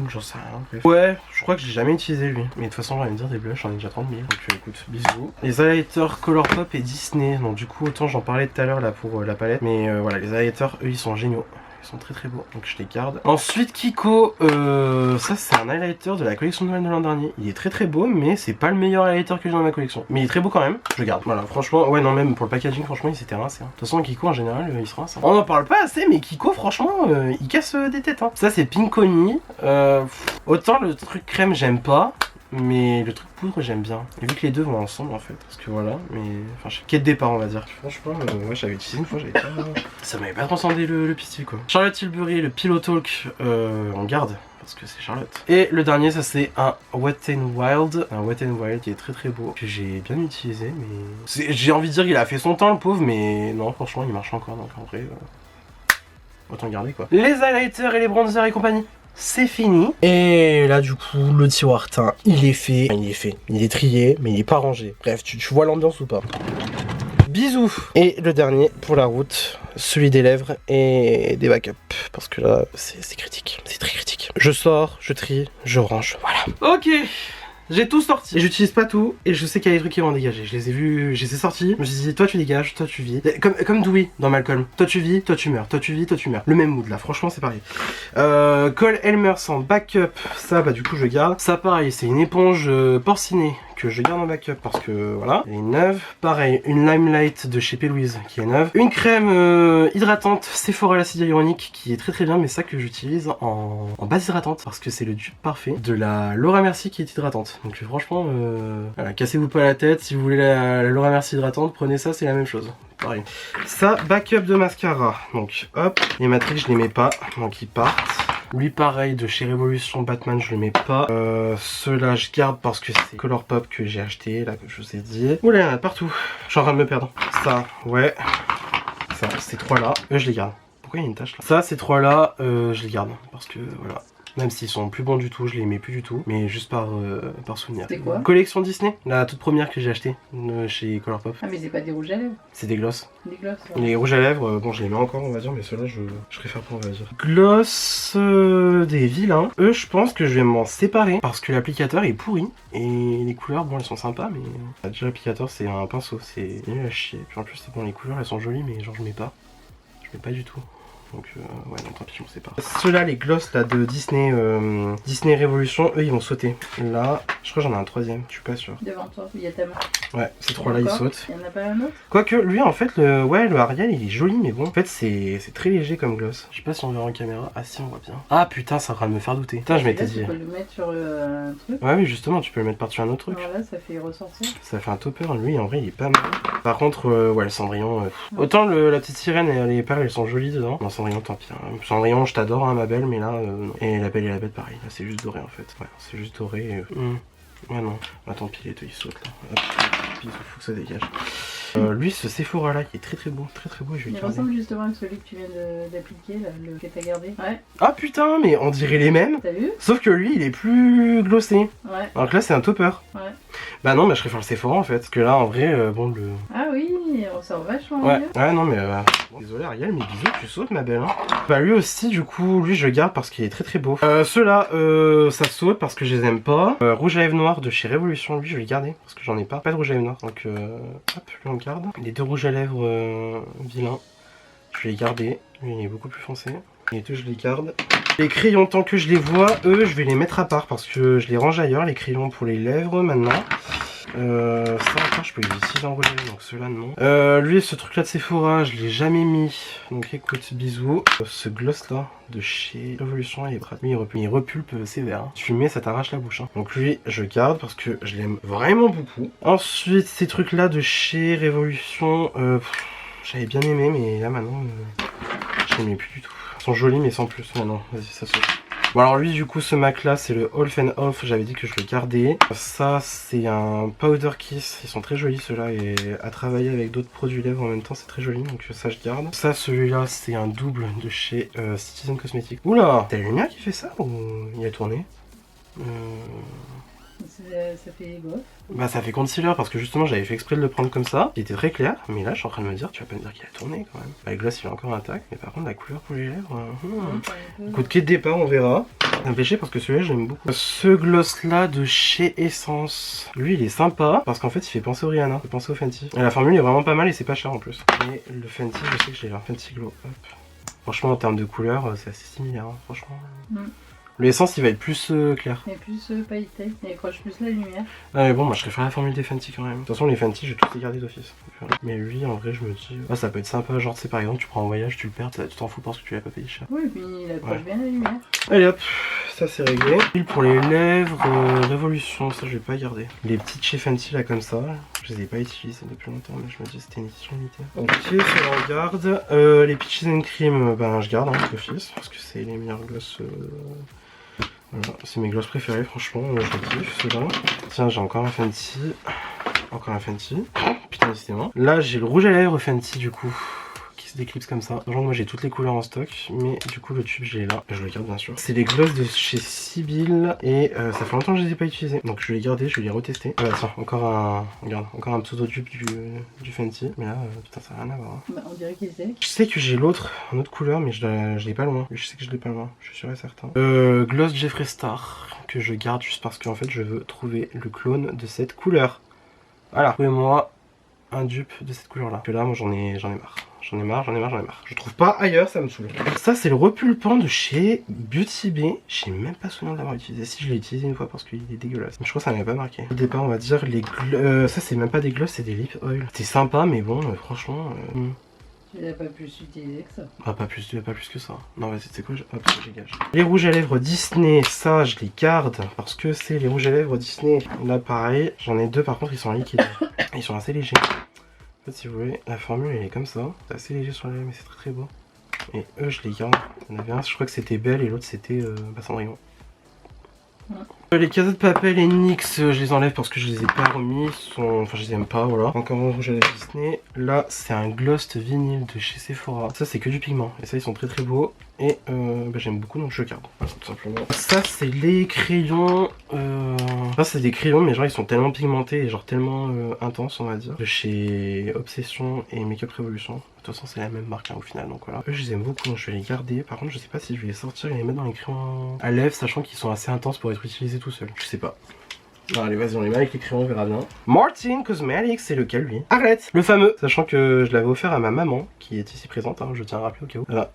j'en sais rien. Bref. Ouais, je crois que j'ai jamais utilisé lui. Mais de toute façon, j'ai envie de dire des blushs, j'en ai déjà 30 000. Donc écoute, bisous. Les highlighters Colourpop et Disney. Donc du coup, autant j'en parlais tout à l'heure là pour la palette. Mais voilà, les highlighters, eux, ils sont géniaux. Ils sont très très beaux, donc je les garde. Ensuite Kiko, ça c'est un highlighter de la collection de Noël de l'an dernier. Il est très très beau, mais c'est pas le meilleur highlighter que j'ai dans ma collection. Mais il est très beau quand même, je le garde. Voilà, franchement, ouais non même pour le packaging, franchement il s'était rincé. Hein. De toute façon Kiko en général, il se rince. Hein. On en parle pas assez, mais Kiko franchement, il casse des têtes. Hein. Ça c'est Pinkoni. Autant le truc crème j'aime pas. Mais le truc poudre j'aime bien. Et vu que les deux vont ensemble en fait. Parce que voilà, mais. Enfin, je quai de départ on va dire. Franchement, ouais, j'avais utilisé une fois, j'avais pas. Ça m'avait pas transcendé le pistil quoi. Charlotte Tilbury, le Pillow Talk, on garde. Parce que c'est Charlotte. Et le dernier, ça c'est un Wet n Wild. Un Wet n Wild qui est très très beau. Que j'ai bien utilisé, mais. J'ai envie de dire qu'il a fait son temps le pauvre, mais non, franchement, il marche encore. Donc en vrai. Autant garder quoi. Les highlighters et les bronzers et compagnie. C'est fini. Et là du coup le tiroir teint il est fait. Il est trié mais il est pas rangé. Bref tu vois l'ambiance ou pas. Bisous. Et le dernier pour la route, celui des lèvres et des backups. Parce que là c'est critique. C'est très critique. Je sors, je trie, je range. Voilà. Ok. J'ai tout sorti. Et j'utilise pas tout. Et je sais qu'il y a des trucs qui vont dégager. Je les ai vus, je les ai sortis. Je me suis dit, toi tu dégages, toi tu vis. Comme Dewey dans Malcolm. Toi tu vis, toi tu meurs. Toi tu vis, toi tu meurs. Le même mood là, franchement c'est pareil. Cole Elmers en backup. Ça, bah du coup je garde. Ça pareil, c'est une éponge porcinée que je garde en backup parce que voilà, elle est neuve. Pareil, une Limelight de chez P. Louise qui est neuve. Une crème hydratante Sephora l'acide hyaluronique qui est très très bien, mais ça que j'utilise en base hydratante parce que c'est le dupe parfait de la Laura Mercier qui est hydratante. Donc franchement, voilà, cassez-vous pas la tête. Si vous voulez la Laura Mercier hydratante, prenez ça, c'est la même chose. Pareil. Ça, backup de mascara. Donc hop, les Matrix je les mets pas, donc ils partent. Lui pareil de chez Révolution Batman je le mets pas. Ceux-là je garde parce que c'est Colourpop que j'ai acheté là que je vous ai dit. Oula il y en a partout. Je suis en train de me perdre. Ça ouais. Ça ces trois là. Eux je les garde. Pourquoi il y a une tache là? Ça ces trois là je les garde parce que voilà. Même s'ils sont plus bons du tout, je les mets plus du tout. Mais juste par souvenir. C'est quoi? Collection Disney, la toute première que j'ai achetée chez Colourpop. Ah mais c'est pas des rouges à lèvres? C'est des gloss. Des gloss ouais. Les rouges à lèvres, bon je les mets encore on va dire, mais ceux-là je préfère pas on va dire. Gloss des vilains. Eux je pense que je vais m'en séparer parce que l'applicateur est pourri. Et les couleurs, bon elles sont sympas mais... Déjà l'applicateur c'est un pinceau, c'est nul à chier. Puis en plus c'est bon les couleurs elles sont jolies mais genre je mets pas. Je mets pas du tout. Donc ouais non tant pis je m'en sépare. Ceux-là les gloss là de Disney Disney Révolution, eux ils vont sauter. Là je crois que j'en ai un troisième, je suis pas sûr. Devant toi, il y a ta main. Ouais ces trois là ils sautent. Il y en a pas un autre? Quoique lui en fait le Ariel il est joli mais bon en fait c'est très léger comme gloss. Je sais pas si on verra en caméra. Ah si on voit bien. Ah putain ça va me faire douter. Putain je m'étais dit. Tu peux le mettre sur un truc. Ouais oui justement tu peux le mettre par-dessus un autre truc. Alors là ça fait ressortir. Ça fait un topper, lui en vrai il est pas mal. Par contre ouais le Cendrillon autant la petite sirène et les perles elles sont jolies dedans. Non Cendrillon tant pis hein. Cendrillon je t'adore hein, ma belle mais là non. Et la Belle et la Bête pareil, là c'est juste doré en fait. Ouais c'est juste doré et... Ouais non, bah tant pis les deux ils sautent là. Hop, il faut que ça dégage. Lui ce Sephora là qui est très beau et je vais le garder. Il ressemble justement à celui que tu viens d'appliquer là, le que t'as gardé. Ouais. Ah putain mais on dirait les mêmes. T'as vu? Sauf que lui il est plus glossé. Ouais. Alors que là c'est un topper. Ouais. Bah non, mais je préfère le Sephora en fait. Parce que là, en vrai, bon, le. Ah oui, on sort vachement Ouais, mieux. ouais, non, mais. Bon, désolé, Ariel, mais bisous, tu sautes, ma belle. Hein. Bah, lui aussi, du coup, lui, je le garde parce qu'il est très très beau. Ceux-là, ça saute parce que je les aime pas. Rouge à lèvres noir de chez Révolution, lui, je vais le garder parce que j'en ai pas. Pas de rouge à lèvres noir. Donc, hop, lui, on le garde. Les deux rouges à lèvres vilains, je vais les garder. Lui, il est beaucoup plus foncé. Les deux, je les garde. Les crayons, tant que je les vois, eux, je vais les mettre à part parce que je les range ailleurs, les crayons pour les lèvres maintenant. Ça encore, je peux les utiliser en rouge à lèvres, donc ceux-là non. Lui, ce truc-là de Sephora, je l'ai jamais mis. Donc écoute, bisous. Ce gloss-là de chez Révolution, il est prêt. Lui, il repulpe sévère. Hein. Tu le mets, ça t'arrache la bouche. Hein. Donc lui, je garde parce que je l'aime vraiment beaucoup. Ensuite, ces trucs-là de chez Révolution, j'avais bien aimé, mais là maintenant, je l'aimais plus du tout. Ils sont jolis mais sans plus. Ah non, vas-y, ça saute. Bon alors lui du coup ce Mac là c'est le Half and Half, j'avais dit que je le gardais. Ça c'est un Powder Kiss, ils sont très jolis ceux-là et à travailler avec d'autres produits lèvres en même temps c'est très joli donc ça je garde. Ça celui-là c'est un double de chez Citizen Cosmetics. Oula, t'as la lumière qui fait ça ou il a tourné Ça fait bof. Bah ça fait concealer parce que justement j'avais fait exprès de le prendre comme ça. Il était très clair, mais là je suis en train de me dire, tu vas pas me dire qu'il a tourné quand même. Bah le gloss il est encore intact, mais par contre la couleur pour les lèvres... Coup de quai de départ on verra. C'est un péché parce que celui-là j'aime beaucoup. Ce gloss là de chez Essence, lui il est sympa parce qu'en fait il fait penser au Rihanna, il fait penser au Fenty. Et la formule est vraiment pas mal et c'est pas cher en plus. Et le Fenty je sais que je l'ai là, Fenty Glow. Hop. Franchement en termes de couleur c'est assez similaire, hein, franchement. Le Essence il va être plus clair. Mais plus pailleté, il accroche plus la lumière. Ah mais bon moi je préfère la formule des Fenty quand même. De toute façon les Fenty je vais tous les garder d'office. Mais lui en vrai je me dis, ah, ça peut être sympa, genre tu sais par exemple tu prends un voyage, tu le perds, tu t'en fous parce que tu l'as pas payé cher. Oui puis il accroche bien la lumière. Allez hop, ça c'est réglé. Pour les lèvres, Révolution, ça je vais pas garder. Les petites chez Fenty là comme ça, je les ai pas utilisées depuis longtemps mais je me dis c'était une édition limitée. Ok, ça on garde. Les Peaches and Cream, ben je garde hein, d'office parce que c'est les meilleurs glosses. Voilà, c'est mes glosses préférés, franchement, je les kiffe ceux-là. Tiens, j'ai encore un Fenty. Encore un Fenty. Putain, décidément. Là, j'ai le rouge à lèvres Fenty du coup, qui se déclipse comme ça. Genre, moi j'ai toutes les couleurs en stock, mais du coup, le tube, je l'ai là. Je le garde bien sûr. C'est les glosses de chez Sibyl et ça fait longtemps que je les ai pas utilisés. Donc, je vais les garder, je vais les retester. Ah, bah, tiens, encore un. Regarde, encore un pseudo tube du Fenty. Mais là, putain, ça n'a rien à voir. Hein. Bah, on dirait qu'il sait. Je sais que j'ai l'autre, une autre couleur, mais je l'ai pas loin. Je sais que je l'ai pas loin, je suis sûr et certain. Gloss Jeffree Star, que je garde juste parce qu'en fait je veux trouver le clone de cette couleur. Voilà, trouvez-moi un dupe de cette couleur là. Que là, moi j'en ai marre. J'en ai marre. Je trouve pas ailleurs, ça me saoule. Ça, c'est le repulpant de chez Beauty Bay. J'ai même pas souvenir de l'avoir utilisé. Si, je l'ai utilisé une fois parce qu'il est dégueulasse. Mais je crois que ça m'avait pas marqué. Au départ, on va dire les ça, c'est même pas des gloss, c'est des lip oil. C'est sympa, mais bon, franchement. Tu l'as pas plus utilisé que ça. Ah, pas plus que ça. Non, vas-y, c'est quoi hop, je dégage. Les rouges à lèvres Disney, ça, je les garde parce que c'est les rouges à lèvres Disney. Là, pareil, j'en ai deux, par contre, ils sont liquides. Ils sont assez légers. En fait, si vous voulez, la formule, elle est comme ça. C'est assez léger sur les lèvres, mais c'est très très beau. Et eux, je les garde. Il y en avait un, je crois que c'était Belle, et l'autre, c'était Cendrillon. Les cadeaux de papel et NYX, je les enlève parce que je les ai pas remis. Enfin, je les aime pas, voilà. Encore un rouge à lèvres Disney. Là, c'est un gloss vinyle de chez Sephora. Ça, c'est que du pigment. Et ça, ils sont très très beaux. Et j'aime beaucoup, donc je garde. Voilà, tout simplement. Ça, c'est les crayons. Ça, c'est des crayons, mais genre, ils sont tellement pigmentés et genre tellement intenses, on va dire. De chez Obsession et Makeup Revolution. De toute façon, c'est la même marque hein, au final, donc voilà. Eux, je les aime beaucoup, donc je vais les garder. Par contre, je sais pas si je vais les sortir et les mettre dans les crayons à lèvres, sachant qu'ils sont assez intenses pour être utilisés tout seuls. Je sais pas. Non, allez, vas-y, on les met avec les crayons, on verra bien. Martin Cosmetics, c'est lequel lui? Arrête! Le fameux! Sachant que je l'avais offert à ma maman, qui est ici présente, hein, je tiens à rappeler au cas où. Voilà.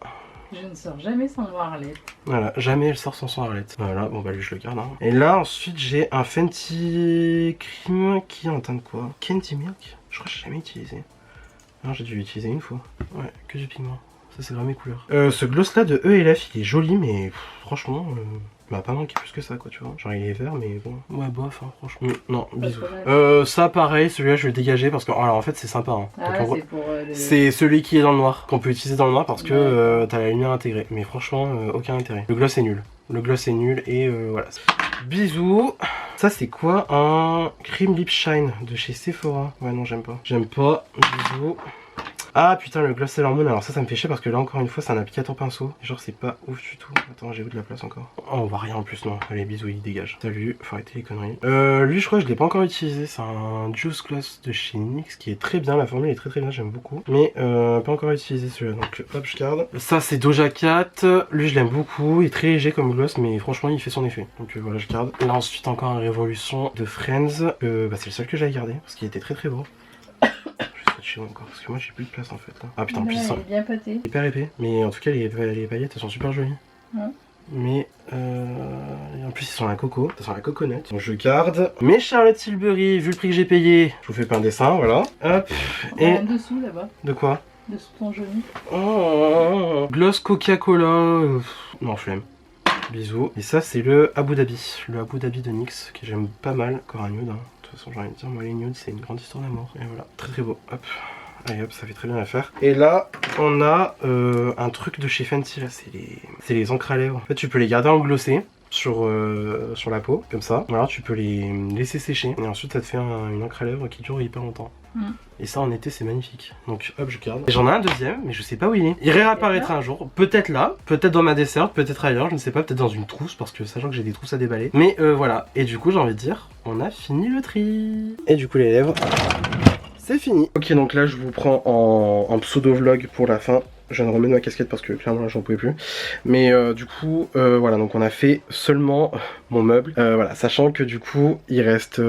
Je ne sors jamais sans le voir Arlette. Voilà, jamais elle sort sans son Arlette. Voilà, bon bah lui je le garde. Hein. Et là, ensuite, j'ai un Fenty Cream qui est en teint de quoi? Candy Milk? Je crois que j'ai jamais utilisé. Non, j'ai dû l'utiliser une fois. Ouais, que du pigment. Ça, c'est vraiment mes couleurs. Ce gloss là de E&F, il est joli, mais franchement, il m'a pas manqué plus que ça, quoi, tu vois. Genre, il est vert, mais bon. Ouais, bof, hein, franchement. Non, bisous. Ça, pareil, celui-là, je vais le dégager parce que, alors en fait, c'est sympa. Hein. Ah, c'est pour. C'est celui qui est dans le noir, qu'on peut utiliser dans le noir parce que t'as la lumière intégrée. Mais franchement, aucun intérêt. Le gloss est nul. Le gloss est nul et voilà. Bisous. Ça c'est quoi? Un Cream Lip Shine de chez Sephora. Ouais non j'aime pas. J'aime pas. Bisous. Ah putain, le gloss Sailor Moon, alors ça me fait chier parce que là encore une fois c'est un applicateur pinceau. Genre c'est pas ouf du tout. Attends, j'ai eu de la place encore. Oh, on voit rien en plus, non. Allez, bisous, il dégage. Salut, faut arrêter les conneries. Lui je crois que je l'ai pas encore utilisé, c'est un Juice Gloss de chez NYX qui est très bien, la formule est très bien, j'aime beaucoup. Mais pas encore utilisé celui-là, donc hop je garde. Ça c'est Doja Cat, lui je l'aime beaucoup, il est très léger comme gloss mais franchement il fait son effet. Donc voilà, je garde. Là ensuite encore un Révolution de Friends, c'est le seul que j'avais gardé parce qu'il était très beau. Chez moi encore parce que moi j'ai plus de place en fait là. Ah putain, puissant. Il est bien pâté. Hyper épais, mais en tout cas les paillettes elles sont super jolies. Ouais. Mais en plus ils sont à la coco, ça sent la coconut. Donc je garde. Mes Charlotte Tilbury, vu le prix que j'ai payé, je vous fais pas un dessin, voilà. Hop. Et un dessous là-bas. De quoi? Dessous ton genou. Oh, gloss Coca-Cola. Non, flemme. Bisous. Et ça c'est le Abu Dhabi. Le Abu Dhabi de NYX que j'aime pas mal. Encore un nude. Hein. De toute façon j'ai envie de dire, moi les nudes c'est une grande histoire d'amour. Et voilà, très beau. Hop. Allez hop, ça fait très bien l'affaire. Et là, on a un truc de chez Fenty, là, c'est les encres à lèvres. En fait, tu peux les garder en glossé sur la peau, comme ça. Ou alors tu peux les laisser sécher. Et ensuite, ça te fait une encre à lèvres qui dure hyper longtemps. Et ça, en été, c'est magnifique. Donc hop, je garde. Et j'en ai un deuxième, mais je sais pas où il est. Il réapparaîtra un jour. Peut-être là, peut-être dans ma dessert, peut-être ailleurs, je ne sais pas, peut-être dans une trousse, parce que sachant que j'ai des trousses à déballer. Mais voilà. Et du coup, j'ai envie de dire, on a fini le tri. Et du coup, les lèvres... c'est fini. Ok, donc là je vous prends en pseudo vlog pour la fin. Je viens de remettre ma casquette parce que clairement là j'en pouvais plus. Mais du coup voilà, donc on a fait seulement mon meuble. Voilà, sachant que du coup il reste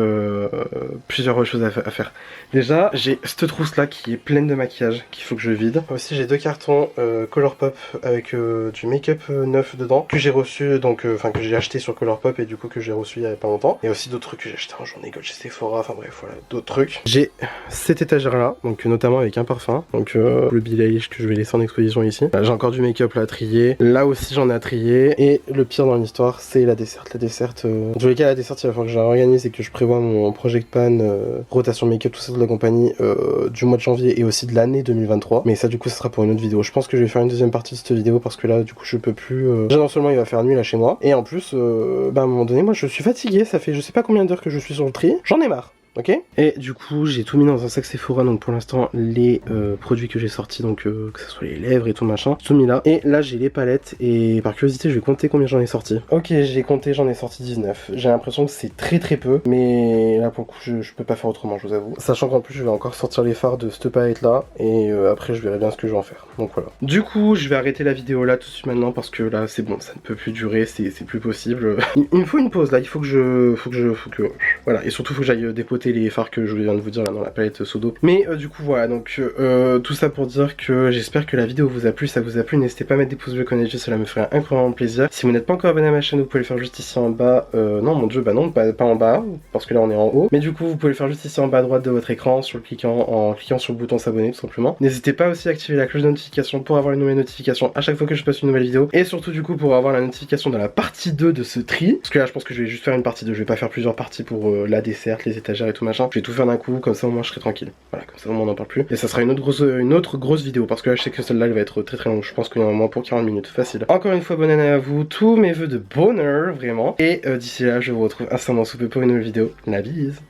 plusieurs choses à faire. Déjà j'ai cette trousse là qui est pleine de maquillage qu'il faut que je vide. Aussi j'ai deux cartons Colourpop avec du make-up neuf dedans que j'ai reçu, donc enfin que j'ai acheté sur Colourpop et du coup que j'ai reçu il y a pas longtemps. Et aussi d'autres trucs que j'ai acheté en journée gold chez Sephora, enfin bref voilà, d'autres trucs. J'ai cette étagère là, donc notamment avec un parfum, donc le Billie Eilish que je vais laisser en exposition ici. J'ai encore du make-up là à trier, là aussi j'en ai à trier, et le pire dans l'histoire c'est la desserte. La desserte, dans tous les cas la desserte il va falloir que je la réorganise et que je prévois mon project pan, rotation make-up, tout ça de la compagnie du mois de janvier et aussi de l'année 2023. Mais ça du coup ça sera pour une autre vidéo. Je pense que je vais faire une deuxième partie de cette vidéo parce que là du coup je peux plus... Déjà non seulement il va faire nuit là chez moi, et en plus à un moment donné moi je suis fatigué, ça fait je sais pas combien d'heures que je suis sur le tri, j'en ai marre. Ok. Et du coup j'ai tout mis dans un sac Sephora, donc pour l'instant les produits que j'ai sortis, donc que ce soit les lèvres et tout machin, tout mis là. Et là j'ai les palettes et par curiosité je vais compter combien j'en ai sorti. Ok, j'ai compté, j'en ai sorti 19. J'ai l'impression que c'est très peu, mais là pour le coup je peux pas faire autrement, je vous avoue. Sachant qu'en plus je vais encore sortir les fards de cette palette là et après je verrai bien ce que je vais en faire. Donc voilà. Du coup je vais arrêter la vidéo là tout de suite maintenant parce que là c'est bon, ça ne peut plus durer, c'est plus possible. Il me faut une pause là, il faut que voilà, et surtout faut que j'aille dépoter les fards que je viens de vous dire là dans la palette Sodo. Mais du coup voilà, donc tout ça pour dire que j'espère que la vidéo vous a plu. Ça vous a plu, n'hésitez pas à mettre des pouces bleus comme d'habitude, cela me ferait incroyablement plaisir. Si vous n'êtes pas encore abonné à ma chaîne, vous pouvez le faire juste ici en bas. Non mon dieu, bah non, pas en bas, parce que là on est en haut. Mais du coup vous pouvez le faire juste ici en bas à droite de votre écran en cliquant sur le bouton s'abonner tout simplement. N'hésitez pas aussi à activer la cloche de notification pour avoir une nouvelle notification à chaque fois que je poste une nouvelle vidéo. Et surtout du coup pour avoir la notification de la partie 2 de ce tri. Parce que là je pense que je vais juste faire une partie 2, je vais pas faire plusieurs parties pour la desserte, les étagères et tout machin. Je vais tout faire d'un coup, comme ça au moins je serai tranquille. Voilà, comme ça au moins on n'en parle plus. Et ça sera une autre grosse vidéo, parce que là je sais que celle-là elle va être très longue. Je pense qu'il y en a au moins pour 40 minutes, facile. Encore une fois bonne année à vous, tous mes vœux de bonheur, vraiment. Et d'ici là je vous retrouve instamment sous peu pour une nouvelle vidéo. La bise.